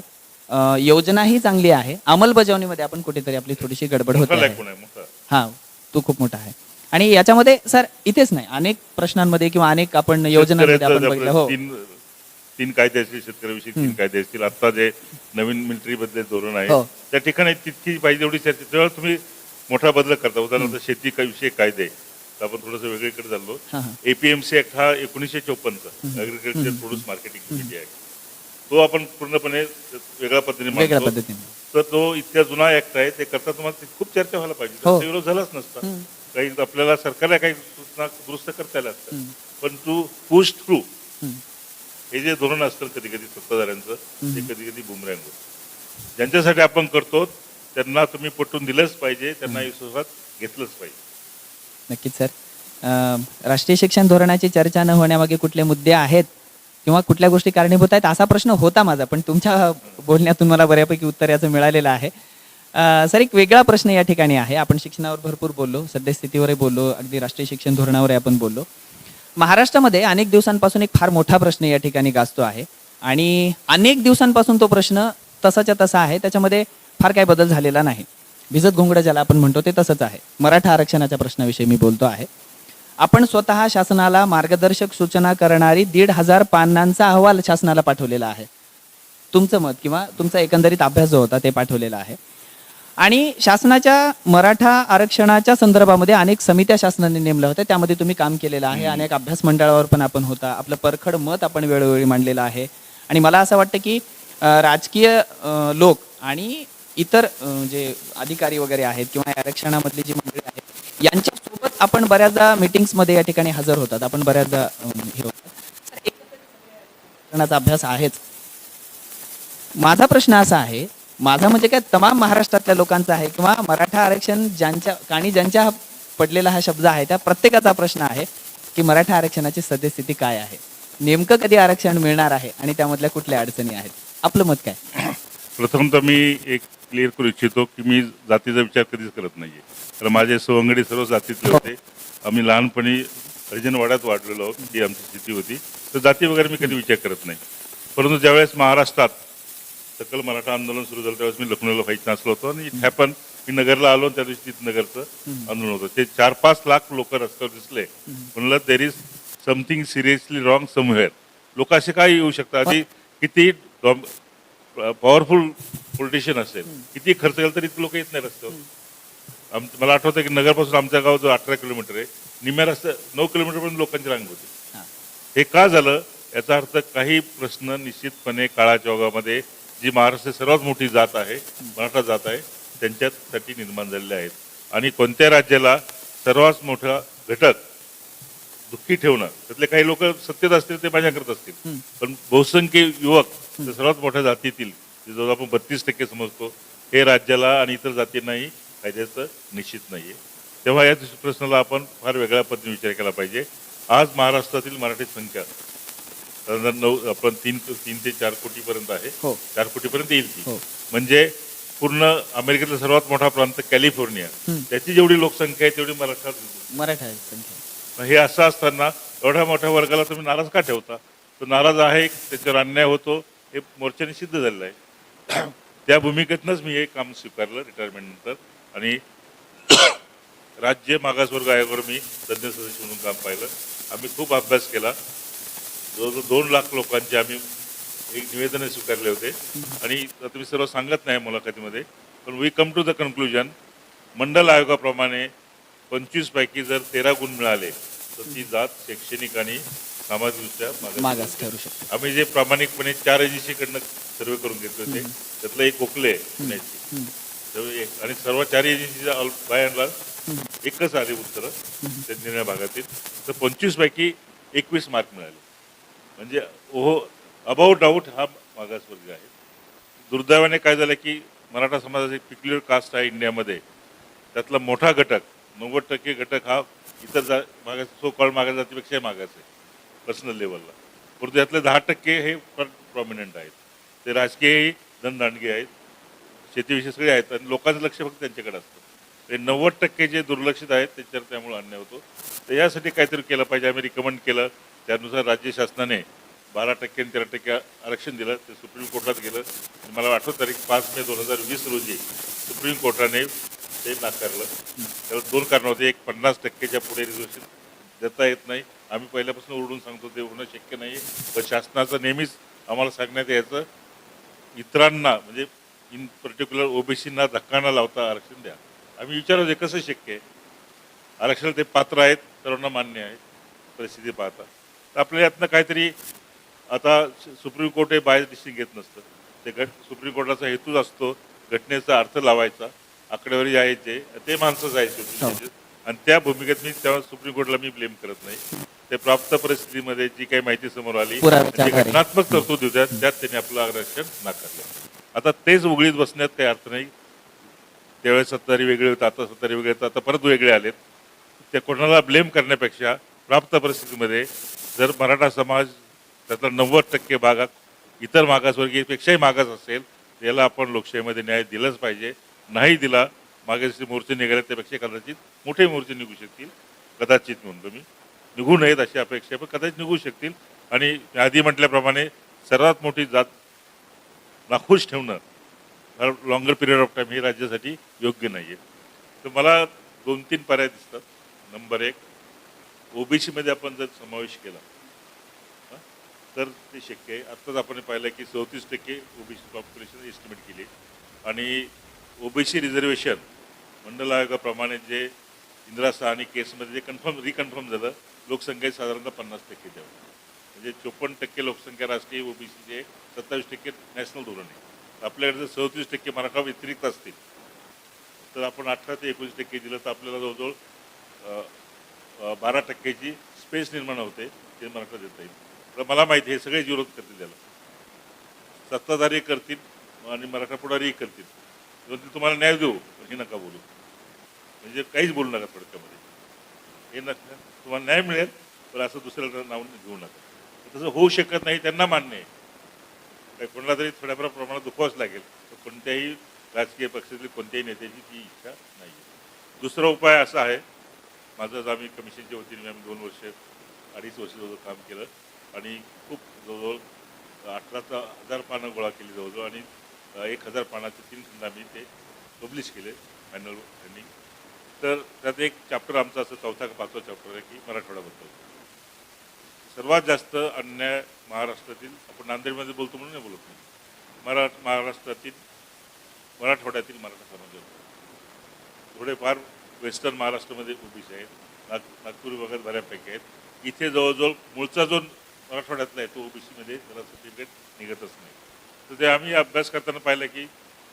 योजनाही चांगली आहे, अंमलबजावणीमध्ये आपण कुठेतरी आपली थोडीशी गडबड होते मोठा आहे. कोण आहे मोठा. हा, तो खूप मोठा आहे. आणि याच्यामध्ये सर इथेच नाही, अनेक प्रश्नांमध्ये किंवा अनेक आपण योजनांमध्ये आपण बघितलं. हो. तीन कायदे असतील शेतकऱ्याविषयी, 3 कायदे असतील. आता जे नवीन मिलिटरी बदले धोरण आहे हो. त्या ठिकाणी तितकी पाहिजे एवढी चर्चा, तेव्हा तुम्ही मोठा बदल करता. उदाहरणार्थ शेती विषयी कायदे, तर आपण थोडंसं वेगळीकडे चाललो. APMC ऍक्ट हा 1954चा agriculture produce marketing committee act, तो आपण पूर्णपणे वेगळ्या पद्धतीने वेगळ्या मानतो. पद्धतीने. तर तो इतक्या जुना ऍक्ट आहे, ते करता तुम्हाला खूप चर्चा व्हायला पाहिजे. हो. त्याचा विरोध झालाच नसता. काही आपल्याला सरकारला काही सूचना दुरुस्त करता आल्या असतात, पण टू पुश थ्रू हे जे धोरण असतं कधी कधी सत्ताधाऱ्यांचं, ते कधी कधी बुमरँग होतं. ज्यांच्यासाठी आपण करतो त्यांना तुम्ही पटवून दिलंच पाहिजे, त्यांना विश्वासात घेतलंच पाहिजे. नक्कीच सर. राष्ट्रीय शिक्षण धोरणाची चर्चा न होण्यामागे कुठले मुद्दे आहेत किंवा कुठल्या गोष्टी कारणीभूत आहेत असा प्रश्न होता माझा, पण तुमच्या बोलण्यातून मला बऱ्यापैकी उत्तर याचं मिळालेलं आहे. सर, एक वेगळा प्रश्न या ठिकाणी आहे. आपण शिक्षणावर भरपूर बोललो, सद्यस्थितीवरही बोललो, अगदी राष्ट्रीय शिक्षण धोरणावरही आपण बोललो. महाराष्ट्रामध्ये अनेक दिवसांपासून एक फार मोठा प्रश्न या ठिकाणी गाजतो आहे आणि अनेक दिवसांपासून तो प्रश्न तसाच्या तसा आहे, त्याच्यामध्ये फार काही बदल झालेला नाही. भिजत घोंगडं ज्याला आपण म्हणतो ते तसंच आहे. मराठा आरक्षणाच्या प्रश्नाविषयी मी बोलतो आहे. आपण स्वतः शासनाला मार्गदर्शक सूचना करणारी 1,500 पानांचा अहवाल शासनाला पाठवलेला आहे. तुमचं मत किंवा तुमचा एकंदरीत अभ्यास जो होता ते पाठवलेला आहे. आणि शासनाच्या मराठा आरक्षणाच्या संदर्भामध्ये अनेक समित्या शासनाने नेमल्या होत्या, त्यामध्ये तुम्ही काम केलेलं आहे. अनेक अभ्यास मंडळावर पण आपण होता. आपलं परखड मत आपण वेळोवेळी मांडलेलं आहे. आणि मला असं वाटतं की राजकीय लोक आणि इतर जे अधिकारी वगैरे आहेत किंवा आरक्षणामधली जी मंडळी आहेत यांच्यासोबत आपण बऱ्याचदा मीटिंग्समध्ये या ठिकाणी हजर होतात. आपण बऱ्याचदा हे होतात. आरक्षणाचा अभ्यास आहेच. माझा प्रश्न असा आहे, माझा म्हणजे काय तमाम महाराष्ट्रातल्या लोकांचा आहे किंवा मराठा आरक्षण ज्यांच्या पडलेला हा शब्द आहे त्या प्रत्येकाचा प्रश्न आहे की मराठा आरक्षणाची सद्यस्थिती काय आहे, नेमकं कधी आरक्षण मिळणार आहे आणि त्यामधल्या कुठल्या अडचणी आहेत. आपलं मत काय? प्रथमतः मी एक क्लिअर करू इच्छितो की मी जातीचा विचार कधीच करत नाहीये. तर माझे सवंगडी सर्व जातीतले होते. आम्ही लहानपणी हरिजनवाड्यात वाढलेलो आहोत, ही आमची स्थिती होती. तर जाती वगैरे मी कधी विचार करत नाही. परंतु ज्यावेळेस महाराष्ट्रात सकल मराठा आंदोलन सुरू झालं त्यावेळेस मी लखनौला व्हाईट चान्सलर होतो आणि इट हॅपन मी नगरला आलो, त्या दिवशी तिथं नगरचं आंदोलन होतं. ते 4-5 लाख लोक रस्त्यावर दिसले. म्हणलं there is something seriously wrong somewhere. लोक असे काय येऊ शकतात, आधी किती पॉवरफुल पॉलिटिशियन असेल, किती खर्च केला तरी लोक येत नाही रस्त्यावर. मला आठवतं की नगरपासून आमच्या गाव जो 18 किलोमीटर आहे, निम्या रस्ता 9 किलोमीटरपर्यंत लोकांची रांग होती. हे का झालं? याचा अर्थ काही प्रश्न निश्चितपणे काळाच्या ओघामध्ये जी महाराष्ट्राची सर्वात मोठी जात आहे, मराठा जात आहे, त्यांच्यासाठी निर्माण झालेले आहेत. आणि कोणत्या राज्याला सर्वात मोठा घटक दुःखी ठेवणं, त्यातले काही लोक सत्तेत असतील ते माझ्या करत असतील, पण बहुसंख्य युवक सर्वात मोठ्या जातीतील जो आपण 32% समजतो, हे राज्याला आणि इतर जातींनाही फायद्याचं निश्चित नाहीये. तेव्हा या प्रश्नाला आपण फार वेगळ्या पद्धतीने विचार केला पाहिजे. आज महाराष्ट्रातील मराठी संख्या साधारण आपण 3 ते 4 कोटीपर्यंत आहे. 4 कोटीपर्यंत येईल ती. म्हणजे पूर्ण अमेरिकेतला सर्वात मोठा प्रांत कॅलिफोर्निया, त्याची जेवढी लोकसंख्या आहे तेवढी मराठा संख्या. हे असं असताना एवढ्या मोठ्या वर्गाला तुम्ही नाराज का ठेवता? तो नाराज आहे, त्याच्यावर अन्याय होतो हे मोर्चाने सिद्ध झालेलं आहे. त्या भूमिकेतनंच मी हे काम स्वीकारलं रिटायरमेंटनंतर आणि राज्य मागासवर्ग आयोगावर मी तज्ज्ञ सदस्य म्हणून काम पाहिलं. आम्ही खूप अभ्यास केला. जवळजवळ 2 लाख लोकांचे आम्ही एक निवेदनं स्वीकारले होते आणि आता मी सर्व सांगत नाही मुलाखतीमध्ये, पण we come to the conclusion Mandal आयोगाप्रमाणे 25 पैकी जर 13 गुण मिळाले तर ती जात शैक्षणिक आणि सामाजिकदृष्ट्या मागास ठरू शकतो. आम्ही जे प्रामाणिकपणे 4 एजन्सीकडनं सर्वे करून घेतले होते त्यातलं एक गोखले आहे पुण्याची. आणि सर्व 4 एजन्सीच्या बाय अँड लार्ज एकच आले उत्तरं त्या निर्णय भागातील. तर 25 पैकी 21 मार्क मिळाले. म्हणजे अबाउट डाऊट हा मागासवर्ग आहे. दुर्दैवाने काय झालं की मराठा समाजाची पिक्युलर कास्ट आहे इंडियामध्ये, त्यातला मोठा घटक 90% घटक हा इतर मागास सो कॉल मागास जातीपेक्षाही मागास आहे पर्सनल लेवलला. परंतु यातले 10% हे प्रॉमिनंट आहेत. ते राजकीयही धनदांडगे आहेत, शेतीविषयी सगळे आहेत आणि लोकांचं लक्ष फक्त त्यांच्याकडे असतं. ते 90% जे दुर्लक्षित आहेत त्याच्यावर त्यामुळे अन्याय होतो. तर यासाठी काहीतरी केलं पाहिजे. आम्ही रिकमेंड केलं, त्यानुसार राज्य शासनाने 12% आणि 13% आरक्षण दिलं. ते सुप्रीम कोर्टात गेलं. मला आठवत तारीख 5 मे 2020 रोजी सुप्रीम कोर्टाने ते नाकारलं. त्याला 2 कारणं होते. एक 50%च्या पुढे रिझर्वेशन देता येत नाही. आम्ही पहिल्यापासून ओरडून सांगतो ते होणं शक्य नाही. पण शासनाचं नेहमीच आम्हाला सांगण्यात यायचं इतरांना म्हणजे इन पर्टिक्युलर ओबीसींना धक्का न लावता आरक्षण द्या. आम्ही विचारतो हे कसं शक्य आहे. आरक्षण ते पात्र आहेत, सर्वांना मान्य आहे परिस्थिती पाहता. तर आपल्याला यातनं काहीतरी आता सुप्रीम कोर्ट हे बाहेर डिसिजन घेत नसतं. ते सुप्रीम कोर्टाचा हेतूच असतो घटनेचा अर्थ लावायचा, आकडेवारी यायचे ते माणसंच आहेत आणि त्या भूमिकेत मी तेव्हा सुप्रीम कोर्टला मी ब्लेम करत नाही. ते प्राप्त परिस्थितीमध्ये जी काही माहिती समोर आली जी घटनात्मक तरतूद होत्या त्यात त्यांनी आपलं आरक्षण नाकारलं. आता तेच उघडीत बसण्यात काही अर्थ नाही. त्यावेळेस सत्ताधारी वेगळे होते, आता सत्ताधारी वेगळे होते, आता परत वेगळे आलेत. त्या कोणाला ब्लेम करण्यापेक्षा प्राप्त परिस्थितीमध्ये जर मराठा समाज त्यातला 90% भागात इतर मागासवर्गीयपेक्षाही मागास असेल याला आपण लोकशाहीमध्ये न्याय दिलाच पाहिजे. नाही दिला, मागासचे मोर्चे निघाले त्यापेक्षा कदाचित मोठे मोर्चे निघू शकतील. कदाचित म्हणतो मी, निघू नयेत अशी अपेक्षा, पण कदाचित निघू शकतील. आणि आधी म्हटल्याप्रमाणे सर्वात मोठी जात नाखुश ठेवणं लॉंगर पिरियड ऑफ टाईम हे राज्यासाठी योग्य नाही आहे. तर मला 2-3 पर्याय दिसतात. नंबर 1, ओबीसीमध्ये आपण जर समावेश केला तर ते शक्य आहे. आत्ताच आपण पाहिलं की 34% ओबीसी पॉप्युलेशन एस्टिमेट केली आणि ओबीसी रिझर्वेशन मंडल आयोगाप्रमाणे जे इंदिरा साहनी केसमध्ये जे रिकन्फर्म झालं, लोकसंख्येत साधारणतः 50% द्यावं. म्हणजे 54% लोकसंख्या राष्ट्रीय ओबीसीचे 27% नॅशनल धोरण आहे. आपल्याकडे जर 34% मराठा व्यतिरिक्त असतील तर आपण 18 ते 19% दिलं तर आपल्याला जवळजवळ 12%ची स्पेस निर्माण होते, ते मराठा देता येईल. तर मला माहिती आहे हे सगळे विरोध करतील त्याला, सत्ताधारी करतील आणि मराठा पुढारीही करतील. तुम्हाला न्याय देऊ हे नका बोलू, म्हणजे काहीच बोलू नका थोडक्यामध्ये. हे नका तुम्हाला न्याय मिळेल पण असं दुसऱ्याला नाव घेऊ नका. तसं होऊ शकत नाही, त्यांना मान्य आहे. काही कोणाला तरी थोड्याफार प्रमाणात दुखवाच लागेल. तर कोणत्याही राजकीय पक्षातील कोणत्याही नेत्याची ती इच्छा नाही आहे. दुसरा उपाय असा आहे, माझं आम्ही कमिशनच्या वतीने आम्ही 2-2.5 वर्ष जवळ काम केलं आणि खूप जवळजवळ 18,000 पानं गोळा केली जवळजवळ आणि 1,000 पानाचे 3 खंड आम्ही ते पब्लिश केले फायनल रनिंग. तर त्यात एक चॅप्टर आमचा असं 4था का 5वा चॅप्टर आहे की मराठवाड्याबद्दल. सर्वात जास्त अन्याय महाराष्ट्रातील, आपण नांदेडमध्ये बोलतो म्हणून नाही बोलत नाही, महाराष्ट्रातील मराठवाड्यातील मराठा समाज थोडेफार वेस्टर्न महाराष्ट्रामध्ये ओबीसी आहेत, नागपूर विभागात बऱ्यापैकी आहेत. इथे जवळजवळ मूळचा जो मराठवाड्यातला आहे तो ओबीसीमध्ये त्याला सर्टिफिकेट निघतच नाही. तर ते आम्ही अभ्यास करताना पाहिलं की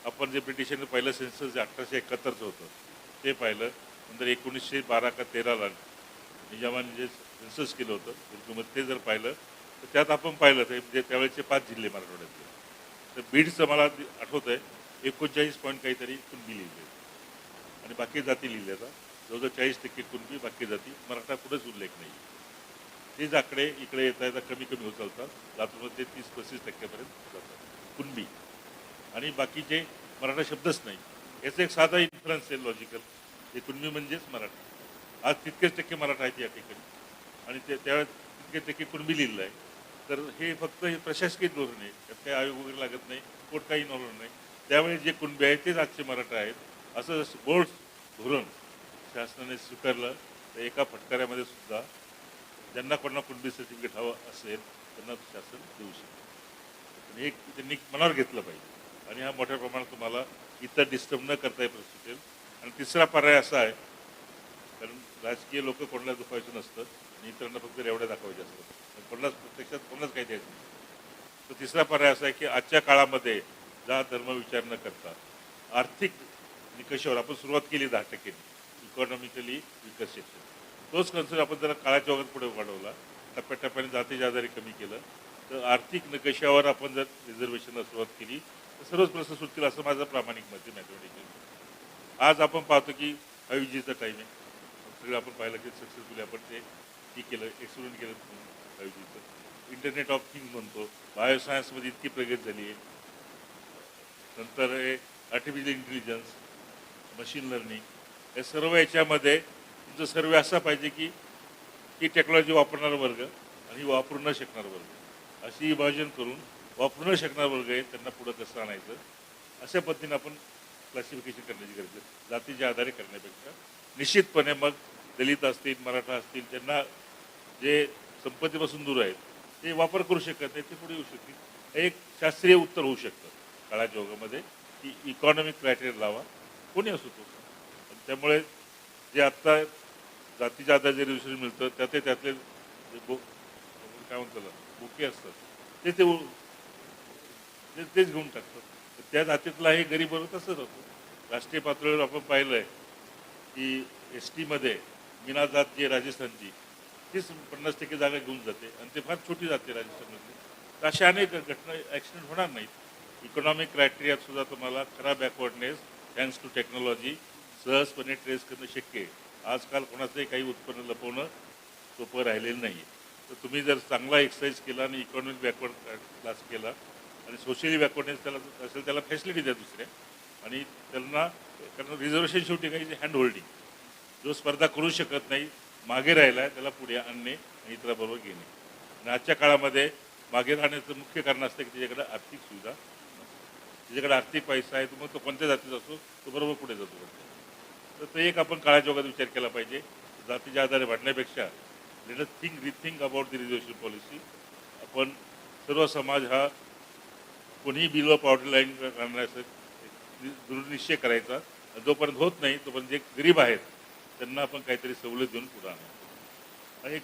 आपण जे ब्रिटिशांनी पहिलं सेन्सस जे 1871चं होतं ते पाहिलं. नंतर 1912 का 13ला निजामाने जे सेन्सस केलं होतं उर्दूमध्ये ते जर पाहिलं तर त्यात आपण पाहिलं तर म्हणजे त्यावेळेचे 5 जिल्हे मराठवाड्यातले. तर बीडचं मला आठवतं आहे 39 पॉईंट काहीतरी कुणबी लिहिले आणि बाकी जाती लिहिल्या. जवळजवळ 40% कुणबी, बाकी जाती, मराठा कुठेच उल्लेख नाही. तेच आकडे इकडे येता येता कमी कमी होत चालतात. लातूरमध्ये 30-35% जातात कुणबी आणि बाकीचे मराठा शब्दच नाही. याचं एक साधा इन्फ्लुएन्स आहे लॉजिकल, हे कुणबी म्हणजेच मराठा. आज तितकेच टक्के मराठा आहेत या ठिकाणी आणि त्यावेळेस तितके टक्के कुणबी लिहिलं आहे. तर हे फक्त हे प्रशासकीय धोरण आहे, त्यात काही आयोग वगैरे लागत नाही, कोर्ट काही इन्व्हॉल्व नाही. त्यावेळी जे कुणबी आहेत तेच आजचे मराठा आहेत असं बोर्ड धोरण शासनाने स्वीकारलं. तर एका फटकाऱ्यामध्ये सुद्धा ज्यांना कोणाला कुणबी सर्टिफिकेट हवं असेल त्यांना शासन देऊ शकतं. हे त्यांनी मनावर घेतलं पाहिजे आणि हा मोठ्या प्रमाणात तुम्हाला इतर डिस्टर्ब न करता येईल सुटेल. आणि तिसरा पर्याय असा आहे, कारण राजकीय लोक कोणाला दुखायचं नसतं आणि इतरांना फक्त रेवड्या दाखवायच्या असतात, कोणालाच प्रत्यक्षात कोणालाच काही द्यायचं नाही. तर तिसरा पर्याय असा आहे की आजच्या काळामध्ये जात धर्म विचार न करता आर्थिक निकषावर आपण सुरुवात केली 10% इकॉनॉमिकली विकर सेक्शन. तोच कन्सेप्ट आपण जरा काळाच्या वगैरे पुढे वाढवला, टप्प्याटप्प्याने जातीच्या आधारे कमी केलं, तर आर्थिक निकषावर आपण जर रिझर्वेशनला सुरुवात केली तर सर्वच प्रश्न सुटतील असं माझं प्रामाणिक मत आहे. मॅथमॅटिकल आज आपण पाहतो की 5Gचा टाईम आहे, सगळं आपण पाहिलं की सक्सेसफुली आपण ते केलं, एक्सपेरिमेंट केलं 5Gचं. इंटरनेट ऑफ थिंग्स म्हणतो, बायोसायन्समध्ये इतकी प्रगती झाली आहे. नंतर हे आर्टिफिशियल इंटेलिजन्स, मशीन लर्निंग, या सर्व याच्यामध्ये तुमचं सर्वे असा पाहिजे की ही टेक्नॉलॉजी वापरणारा वर्ग आणि वापरू न शकणारा वर्ग अशी विभाजन करून वापरू न शकणारा वर्ग आहे त्यांना पुढं कसं आणायचं अशा पद्धतीने आपण क्लासिफिकेशन करण्याची गरज आहे. जातीच्या आधारे करण्यापेक्षा निश्चितपणे मग दलित असतील, मराठा असतील, ज्यांना जे संपत्तीपासून दूर आहेत ते वापर करू शकत नाही, ते पुढे येऊ शकतील. एक शास्त्रीय उत्तर होऊ शकतं काळाच्या ओघामध्ये की इकॉनॉमिक क्रायटेरिया लावा, कोणी असो तो. त्यामुळे जे आत्ता जातीच्या आधारे जे रिझर्वेशन मिळतं त्यातले काय म्हणतात बोके असतात ते तेच घेऊन टाकतात. तर त्या जातीतला हे गरीब वर्ग तसंच होतो. राष्ट्रीय पातळीवर आपण पाहिलं आहे की STमध्ये मीना जात जी राजस्थानची तीच 50% जागा घेऊन जाते आणि ते फार छोटी जाते राजस्थानमध्ये. तर अशा अनेक घटना ॲक्सिडेंट होणार नाहीत. इकॉनॉमिक क्रायटेरियात सुद्धा तुम्हाला खरा बॅकवर्डनेस थँक्स टू टेक्नॉलॉजी सहजपणे ट्रेस करणं शक्य आहे. आजकाल कोणाचंही काही उत्पन्न लपवणं सोपं राहिलेलं नाही आहे. तर तुम्ही जर चांगला एक्सरसाइज केला आणि इकॉनॉमिक बॅकवर्ड क्लास केला आणि सोशली बॅकवर्डनेस त्याला असेल त्याला फॅसिलिटी द्या दुसऱ्या, आणि त्यांना, कारण रिझर्वेशन शेवटी काही हँड होल्डिंग, जो स्पर्धा करू शकत नाही, मागे राहिला आहे, त्याला पुढे आणणे आणि इतराबरोबर घेणे. आणि आजच्या काळामध्ये मागे राहण्याचं मुख्य कारण असतं की त्याच्याकडे आर्थिक सुविधा नसते. त्याच्याकडे आर्थिक पैसा आहे, तर मग तो कोणत्या जातीचा असो तो बरोबर पुढे जातो. तर तो एक आपण काळाच्या ओघात विचार केला पाहिजे. जातीच्या आधारे वाढण्यापेक्षा let us rethink about the reservation policy. आपण सर्व समाज हा कोणीही बिलो पॉवर्टी लाईन करण्याचा दृढनिश्चय करायचा. जोपर्यंत होत नाही तोपर्यंत जे गरीब आहेत त्यांना आपण काहीतरी सवलत देऊन पुढे आणायचं. हा एक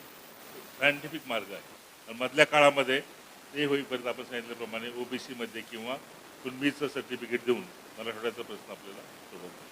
सायंटिफिक मार्ग आहे. आणि मधल्या काळामध्ये ते होईपर्यंत आपण सांगितल्याप्रमाणे OBCमध्ये किंवा कुणबीचं सर्टिफिकेट देऊन मराठवाड्याचा प्रश्न आपल्याला सोडवतो.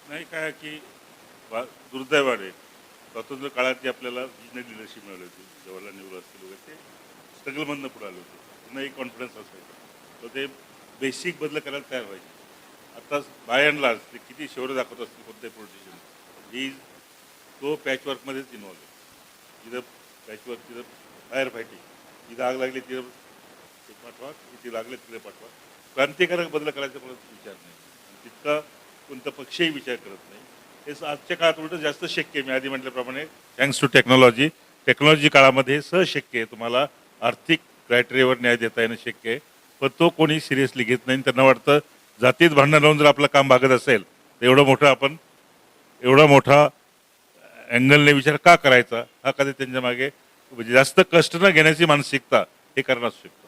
नाही काय की दुर्दैवाने स्वातंत्र्य काळात जी आपल्याला बिजनेस लिडरशिप मिळाली होती, जवाहरलाल नेहरू असतील वगैरे, ते स्ट्रगलमधनं पुढे आले होते. त्यांना एक कॉन्फिडन्स असायचा, तर ते बेसिक बदल करायला तयार व्हायचे. आता बाय अँड लार्ज ते किती शौर्य दाखवत असतील कोणत्याही पॉलिटिशियन, ही तो पॅचवर्कमध्येच इन्व्हॉल्व आहे. जिथं पॅचवर्क, तिथं फायर फायटिंग, जिथं आग लागली तिथं ते पाठवा, तिथे लागले तिथे पाठवा. क्रांतिकारक बदल करायचा कोणाचा विचार नाही, तितका कोणता पक्षही विचार करत नाही. हे आजच्या काळात उलट जास्त शक्य आहे. मी आधी म्हटल्याप्रमाणे थँक्स टू टेक्नॉलॉजी काळामध्ये हे सहज शक्य आहे. तुम्हाला आर्थिक क्रायटेरियावर न्याय देता येणं शक्य आहे, पण तो कोणी सिरियसली घेत नाही. त्यांना वाटतं जातीत भांडण लावून जर आपलं काम भागत असेल तर एवढा मोठा अँगलने विचार का करायचा, हा कधी त्यांच्या मागे म्हणजे जास्त कष्ट न घेण्याची मानसिकता हे कारण असू शकतं.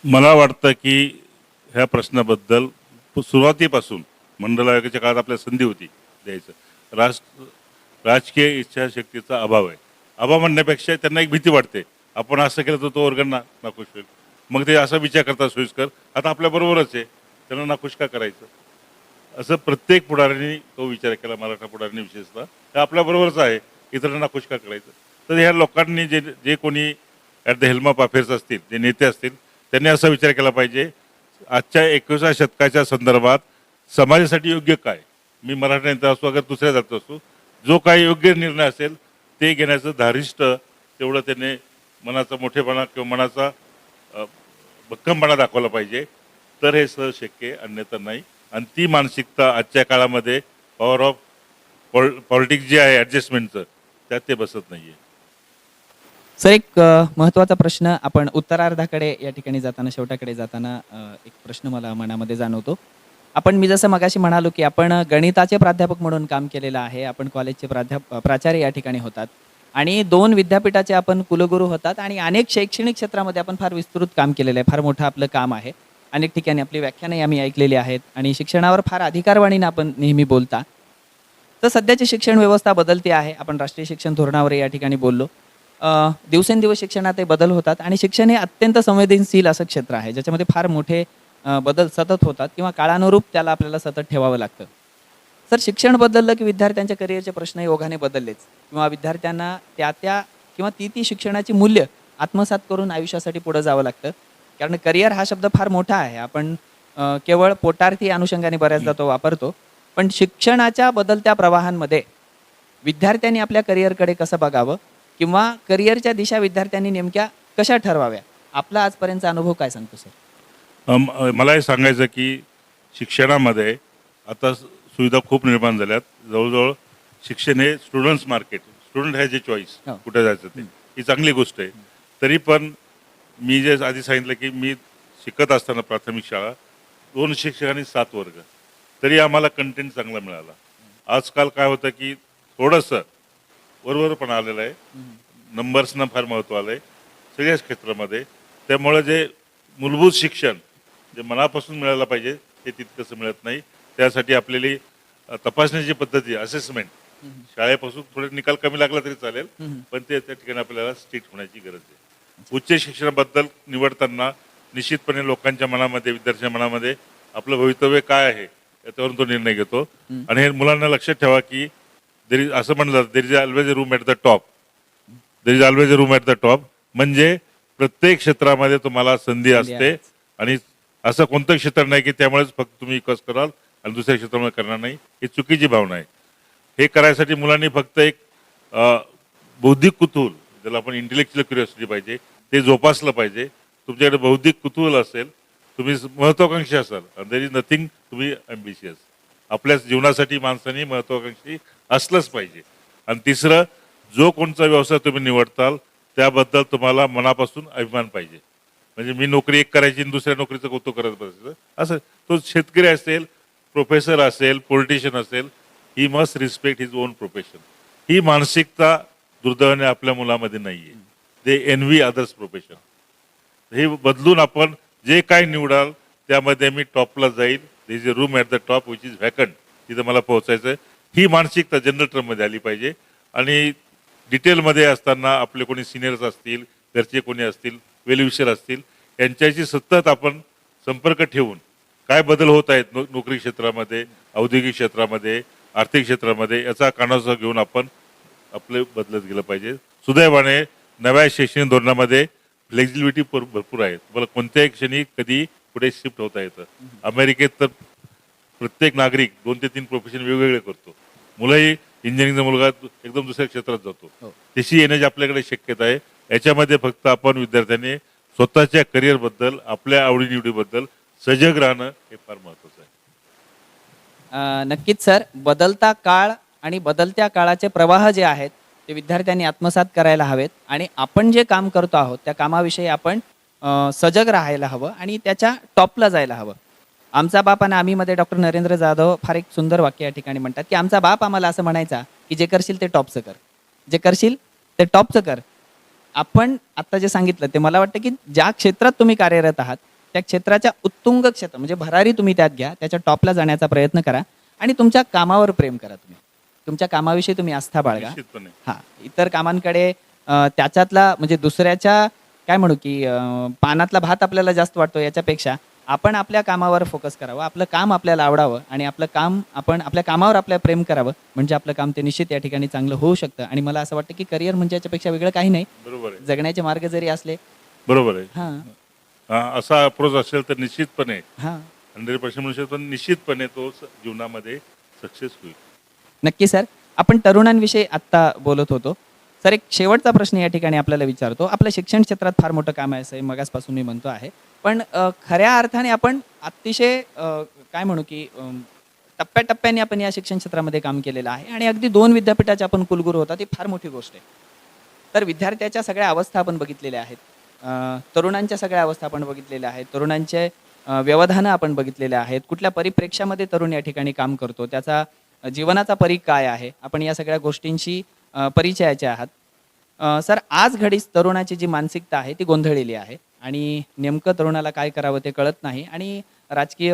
मला वाटतं की ह्या प्रश्नाबद्दल सुरुवातीपासून मंडल आयोगाच्या काळात आपल्याला संधी होती द्यायचं. राजकीय इच्छाशक्तीचा अभाव आहे. अभाव म्हणण्यापेक्षा त्यांना एक भीती वाटते, आपण असं केलं तर तो वर्ग नाखुश होईल. मग ते असा विचार करतात सोयीस्कर, आता आपल्याबरोबरच आहे, त्यांना नाखुश का करायचं, असं प्रत्येक पुढाऱ्यांनी तो विचार केला. मराठा पुढाऱ्यांनी विशेषतः हे आपल्याबरोबरच आहे, इतरांना नाखुश का करायचं. तर ह्या लोकांनी जे जे कोणी at the helm of affairs असतील, जे नेते असतील, त्यांनी असा विचार केला पाहिजे, आजच्या 21व्या शतकाच्या संदर्भात समाजासाठी योग्य काय. मी मराठा नेता असो अगर दुसऱ्या जात असो, जो काही योग्य निर्णय असेल ते घेण्याचं धारिष्ट तेवढं त्याने मनाचा मोठेपणा किंवा मनाचा भक्कमपणा दाखवला पाहिजे, तर हे सहज शक्य आहे, अन्यथा नाही. आणि ती मानसिकता आजच्या काळामध्ये पॉवर ऑफ पॉलिटिक्स जे आहे ॲडजस्टमेंटचं, त्यात ते बसत नाही आहे. सर, एक महत्त्वाचा प्रश्न आपण उत्तरार्धाकडे या ठिकाणी जाताना, शेवटाकडे जाताना एक प्रश्न मला मनामध्ये जाणवतो. मी जसं मगाशी म्हणालो की आपण गणिताचे प्राध्यापक म्हणून काम केलेलं आहे, आपण कॉलेजचे प्राचार्य या ठिकाणी होतात आणि 2 विद्यापीठाचे आपण कुलगुरू होतात आणि अनेक शैक्षणिक क्षेत्रामध्ये आपण फार विस्तृत काम केलेलं आहे. फार मोठं आपलं काम आहे. अनेक ठिकाणी आपली व्याख्यानंही आम्ही ऐकलेली आहेत आणि शिक्षणावर फार अधिकारवाणीनं आपण नेहमी बोलता. तर सध्याची शिक्षण व्यवस्था बदलते आहे. आपण राष्ट्रीय शिक्षण धोरणावर या ठिकाणी बोललो. दिवसेंदिवस शिक्षणात बदल होतात आणि शिक्षण हे अत्यंत संवेदनशील असं क्षेत्र आहे, ज्याच्यामध्ये फार मोठे बदल सतत होतात किंवा काळानुरूप त्याला आपल्याला सतत ठेवावं लागतं. सर, शिक्षण बदललं की विद्यार्थ्यांच्या करिअरचे प्रश्नही ओघाने बदललेच किंवा विद्यार्थ्यांना ती शिक्षणाची मूल्य आत्मसात करून आयुष्यासाठी पुढे जावं लागतं. कारण करिअर हा शब्द फार मोठा आहे. आपण केवळ पोटार्थी अनुषंगाने बऱ्याचदा तो वापरतो, पण शिक्षणाच्या बदलत्या प्रवाहांमध्ये विद्यार्थ्यांनी आपल्या करिअरकडे कसं बघावं किंवा करिअरच्या दिशा विद्यार्थ्यांनी नेमक्या कशा ठरवाव्या, आपला आजपर्यंतचा अनुभव काय सांगतो सर? मला हे सांगायचं की शिक्षणामध्ये आता सुविधा खूप निर्माण झाल्यात. जवळजवळ शिक्षण हे students market, student has a choice कुठे जायचं ते, ही चांगली गोष्ट आहे. तरी पण मी जे आधी सांगितलं की मी शिकत असताना प्राथमिक शाळा 2 शिक्षक आणि 7 वर्ग, तरी आम्हाला कंटेंट चांगला मिळाला. आजकाल काय होतं की थोडंसं वरवर पण आलेलं आहे, नंबर्सना फार महत्त्व आलं आहे सगळ्याच क्षेत्रामध्ये. त्यामुळे जे मूलभूत शिक्षण जे मनापासून मिळायला पाहिजे ते तितकंसं मिळत नाही. त्यासाठी आपल्याला तपासण्याची पद्धती, असेसमेंट, शाळेपासून थोडे निकाल कमी लागला तरी चालेल, पण त्या ठिकाणी आपल्याला स्ट्रिक्ट होण्याची गरज आहे. उच्च शिक्षणाबद्दल निवडताना निश्चितपणे लोकांच्या मनामध्ये, विद्यार्थ्यांच्या मनामध्ये आपलं भवितव्य काय आहे याच्यावरून तो निर्णय घेतो. आणि हे मुलांना लक्षात ठेवा की असं म्हणलं जातं, there is always a room at the top, there is always a room at the top. म्हणजे प्रत्येक क्षेत्रामध्ये तुम्हाला संधी असते आणि असं कोणतं क्षेत्र नाही की त्यामुळेच फक्त तुम्ही विकास कराल आणि दुसऱ्या क्षेत्रामध्ये करणार नाही, ही चुकीची भावना आहे. हे करायसाठी मुलांनी फक्त एक बौद्धिक कुतूहल, ज्याला आपण इंटेलेक्च्युअल क्युरिओसिटी पाहिजे, ते जोपासलं पाहिजे. तुमच्याकडे बौद्धिक कुतूहल असेल, तुम्ही महत्वाकांक्षी असाल, आणि there is nothing to be ambitious. आपल्या जीवनासाठी माणसाने महत्वाकांक्षी असलंच पाहिजे. आणि तिसरं, जो कोणता व्यवसाय तुम्ही निवडताल त्याबद्दल तुम्हाला मनापासून अभिमान पाहिजे. म्हणजे मी नोकरी एक करायची आणि दुसऱ्या नोकरीचं कौतुक करत बसायचं असं. तो शेतकरी असेल, प्रोफेसर असेल, पॉलिटिशियन असेल, he must respect his own profession. ही मानसिकता दुर्दैवाने आपल्या मुलामध्ये नाही आहे. They envy others profession. हे बदलून आपण जे काय निवडाल त्यामध्ये मी टॉपला जाईल, there is a room at the top which is vacant, तिथं मला पोहोचायचं आहे, ही मानसिकता जनरल टर्ममध्ये आली पाहिजे. आणि डिटेलमध्ये असताना आपले कोणी सिनियर्स असतील, घरचे कोणी असतील, वेलविशर असतील, यांच्याशी सतत आपण संपर्क ठेवून काय बदल होत आहेत नोकरी क्षेत्रामध्ये, औद्योगिक क्षेत्रामध्ये, आर्थिक क्षेत्रामध्ये, याचा कानासा घेऊन आपण आपले बदलत गेलं पाहिजे. सुदैवाने नव्या शैक्षणिक धोरणामध्ये फ्लेक्झिबिलिटी भरपूर आहे. तुम्हाला कोणत्याही क्षणी कधी पुढे शिफ्ट होता येतं. अमेरिकेत तर प्रत्येक नागरिक 2 ते 3 प्रोफेशन वेगवेगळे करतो. मुलंही इंजिनिअरिंगचा मुलगा एकदम दुसऱ्या क्षेत्रात जातो. तशी येण्याची आपल्याकडे शक्यता आहे. याच्यामध्ये फक्त आपण विद्यार्थ्यांनी स्वतःच्या करिअरबद्दल, आपल्या आवडीनिवडीबद्दल सजग राहणं हे फार महत्त्वाचं आहे. नक्कीच सर, बदलता काळ आणि बदलत्या काळाचे प्रवाह जे आहेत ते विद्यार्थ्यांनी आत्मसात करायला हवेत आणि आपण जे काम करतो आहोत त्या कामाविषयी आपण सजग राहायला हवं आणि त्याच्या टॉपला जायला हवं. आमचा बाप आणि आम्हीमध्ये डॉक्टर नरेंद्र जाधव फार एक सुंदर वाक्य या ठिकाणी म्हणतात की आमचा बाप आम्हाला असं म्हणायचा की जे करशील ते टॉपचं कर, जे करशील ते टॉपचं कर. आपण आता जे सांगितलं ते मला वाटतं की ज्या क्षेत्रात तुम्ही कार्यरत आहात त्या क्षेत्राच्या उत्तुंग क्षेत्र म्हणजे भरारी तुम्ही त्यात घ्या, त्याच्या टॉपला जाण्याचा प्रयत्न करा आणि तुमच्या कामावर प्रेम करा. तुम्ही तुमच्या कामाविषयी तुम्ही आस्था बाळगा. निश्चितपणे. हा, इतर कामांकडे त्याच्यातला म्हणजे दुसऱ्याच्या काय म्हणू की पानातला भात आपल्याला जास्त वाटतो याच्यापेक्षा आपण आपल्या कामावर फोकस करावं, आपलं काम आपल्याला आवडावं आणि आपलं काम आपण आपल्या कामावर आपल्या प्रेम करावं, म्हणजे आपलं काम ते निश्चित या ठिकाणी चांगलं होऊ शकतं. आणि मला असं वाटतं की करिअर म्हणजे याच्यापेक्षा वेगळं काही नाही. बरोबर आहे. जगण्याचे मार्ग जरी असले बरोबर आहे. हां असा अप्रोच असेल तर निश्चितपणे हां 100% म्हणू शकतो, पण निश्चितपणे तो जीवनामध्ये सक्सेस होईल. नक्की सर. आपण तरुणांविषयी आत्ता बोलत होतो. सर, एक शेवटचा प्रश्न या ठिकाणी आपल्याला विचारतो. आपलं शिक्षण क्षेत्रात फार मोठं काम आहे असं मगासपासून मी म्हणतो आहे. पण खऱ्या अर्थाने आपण अतिशय काय म्हणू की टप्प्याटप्प्याने आपण या शिक्षण क्षेत्रामध्ये काम केलेलं आहे आणि अगदी 2 विद्यापीठाचे आपण कुलगुरू होता, ती फार मोठी गोष्ट आहे. तर विद्यार्थ्याच्या सगळ्या अवस्था आपण बघितलेल्या आहेत. तरुणांच्या सगळ्या अवस्था आपण बघितलेल्या आहेत. तरुणांचे व्यवधानं आपण बघितलेल्या आहेत. कुठल्या परिप्रेक्ष्यामध्ये तरुण या ठिकाणी काम करतो, त्याचा जीवनाचा परीघ काय आहे, आपण या सगळ्या गोष्टींशी परिचयाचे आहात. सर, आज घडीस तरुणाची जी मानसिकता आहे ती गोंधळलेली आहे आणि नेमकं तरुणाला काय करावं ते कळत नाही आणि राजकीय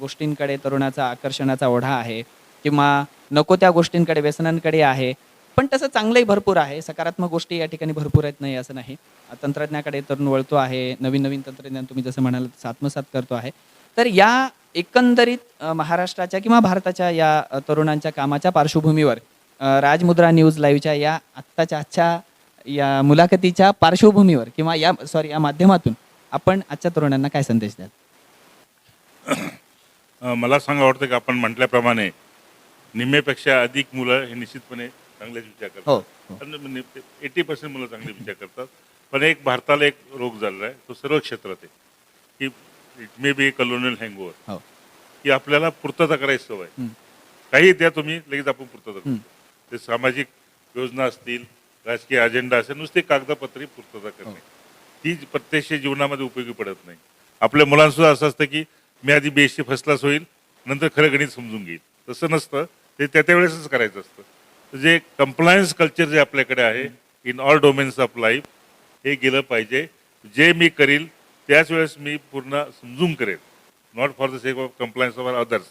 गोष्टींकडे तरुणाचा आकर्षणाचा ओढा आहे किंवा नको त्या गोष्टींकडे व्यसनांकडे आहे. पण तसं चांगलंही भरपूर आहे, सकारात्मक गोष्टी या ठिकाणी भरपूर आहेत, नाही असं नाही. तंत्रज्ञानाकडे तरुण वळतो आहे, नवीन नवीन तंत्रज्ञान तुम्ही जसं म्हणाल तसं आत्मसात करतो आहे. तर या एकंदरीत महाराष्ट्राच्या किंवा भारताच्या या तरुणांच्या कामाच्या पार्श्वभूमीवर राजमुद्रा न्यूज लाईव्हच्या या आजच्या या मुलाखतीच्या पार्श्वभूमीवर किंवा या माध्यमातून आपण आजच्या तरुणांना काय संदेश द्याल? मला सांगा वाटतं की आपण म्हटल्याप्रमाणे निम्मेपेक्षा अधिक मुलं हे निश्चितपणे चांगलेच विचार हो, करतात. 80% मुलं चांगले विचार करतात. पण एक भारताला एक रोग झालेला आहे, तो सर्व क्षेत्रात आहे की it may be colonial hangover, की आपल्याला पूर्तता करायची सवय. काही द्या तुम्ही, लगेच आपण पूर्तता करतो. ते सामाजिक योजना असतील, राजकीय अजेंडा असेल, नुसते कागदपत्री पूर्तता करणे, ती प्रत्यक्ष जीवनामध्ये उपयोगी पडत नाही. आपल्या मुलांसुद्धा असं असतं की मी आधी BSc फर्स्ट क्लास होईल, नंतर खरं गणित समजून घेईल. तसं नसतं, ते त्या वेळेसच करायचं असतं. तर जे कंप्लायन्स कल्चर जे आपल्याकडे आहे in all domains of life, हे गेलं पाहिजे. जे मी करील त्याच वेळेस मी पूर्ण समजून करेल, not for the sake of compliance of others.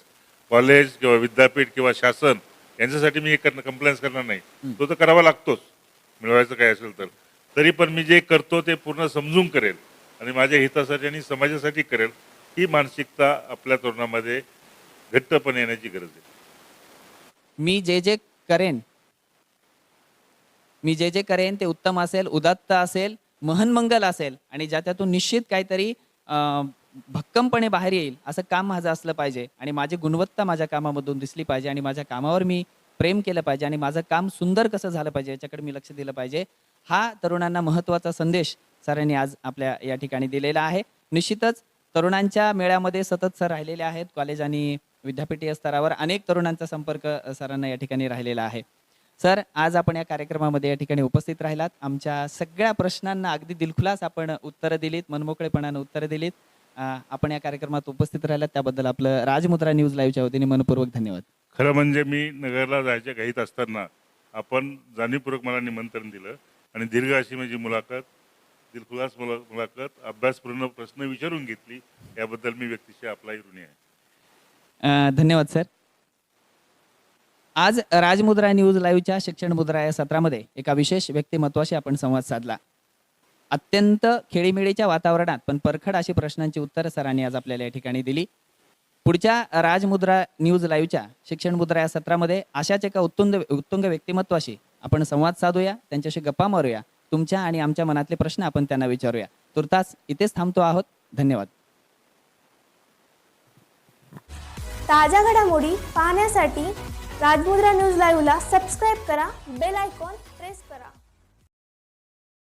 College किंवा विद्यापीठ किंवा शासन यांच्यासाठी मी हे कंप्लायन्स करणार नाही, तो तर करावा लागतोच मिळवायचं काय असेल तर. तरी पण मी जे करतो ते पूर्ण समजून करेल आणि माझ्या हितासाठी आणि समाजासाठी करेल, ही मानसिकता आपल्या तरुणामध्ये घट्टपणे येण्याची गरज आहे. मी जे करेन ते उत्तम असेल, उदात्त असेल, महनमंगल असेल आणि ज्याच्यातून निश्चित काहीतरी भक्कमपणे बाहेर येईल असं काम माझं असलं पाहिजे आणि माझी गुणवत्ता माझ्या कामामधून दिसली पाहिजे आणि माझ्या कामावर मी प्रेम केलं पाहिजे आणि माझं काम सुंदर कसं झालं पाहिजे याच्याकडे मी लक्ष दिलं पाहिजे. हा तरुणांना महत्त्वाचा संदेश सरांनी आज आपल्या या ठिकाणी दिलेला आहे. निश्चितच तरुणांच्या मेळ्यामध्ये सतत सर राहिलेले आहेत. कॉलेज आणि विद्यापीठीय स्तरावर अनेक तरुणांचा संपर्क सरांना या ठिकाणी राहिलेला आहे. सर, आज आपण या कार्यक्रमामध्ये या ठिकाणी उपस्थित राहिलात. आमच्या सगळ्या प्रश्नांना अगदी दिलखुलास आपण उत्तरं दिलीत, मनमोकळेपणानं उत्तरं दिलीत. आपण या कार्यक्रमात उपस्थित राहिलात त्याबद्दल आपलं राजमुद्रा न्यूज लाईव्हच्या वतीने मनपूर्वक धन्यवाद. खरं म्हणजे मी नगरला जायच्या घाईत असताना आपण जाणीवपूर्वक मला निमंत्रण दिलं आणि दीर्घ अशी माझी मुलाखत, दिलखुलास मुलाखत, अभ्यासपूर्ण प्रश्न विचारून घेतली, याबद्दल मी व्यक्तिशः आपलाही ऋणी आहे. धन्यवाद सर. आज राजमुद्रा न्यूज लाईव्हच्या शिक्षण मुद्रा या सत्रामध्ये एका विशेष व्यक्तिमत्वाशी आपण संवाद साधला. अत्यंत खेळीमेळीच्या वातावरणात पण परखड अशी प्रश्नांची उत्तरं सरांनी आज आपल्याला या ठिकाणी दिली. पुढच्या राजमुद्रा न्यूज लाईव्हच्या शिक्षण मुद्रा या सत्रामध्ये अशाच एका उत्तुंग व्यक्तिमत्वाशी आपण संवाद साधूया, त्यांच्याशी गप्पा मारूया, तुमच्या आणि आमच्या मनातले प्रश्न आपण त्यांना विचारूया. तुर्तास इथेच थांबतो आहोत. धन्यवाद. ताज्या घडामोडी पाहण्यासाठी राजमुद्रा न्यूज लाईव्हला सबस्क्राईब करा, बेल आयकॉन प्रेस करा.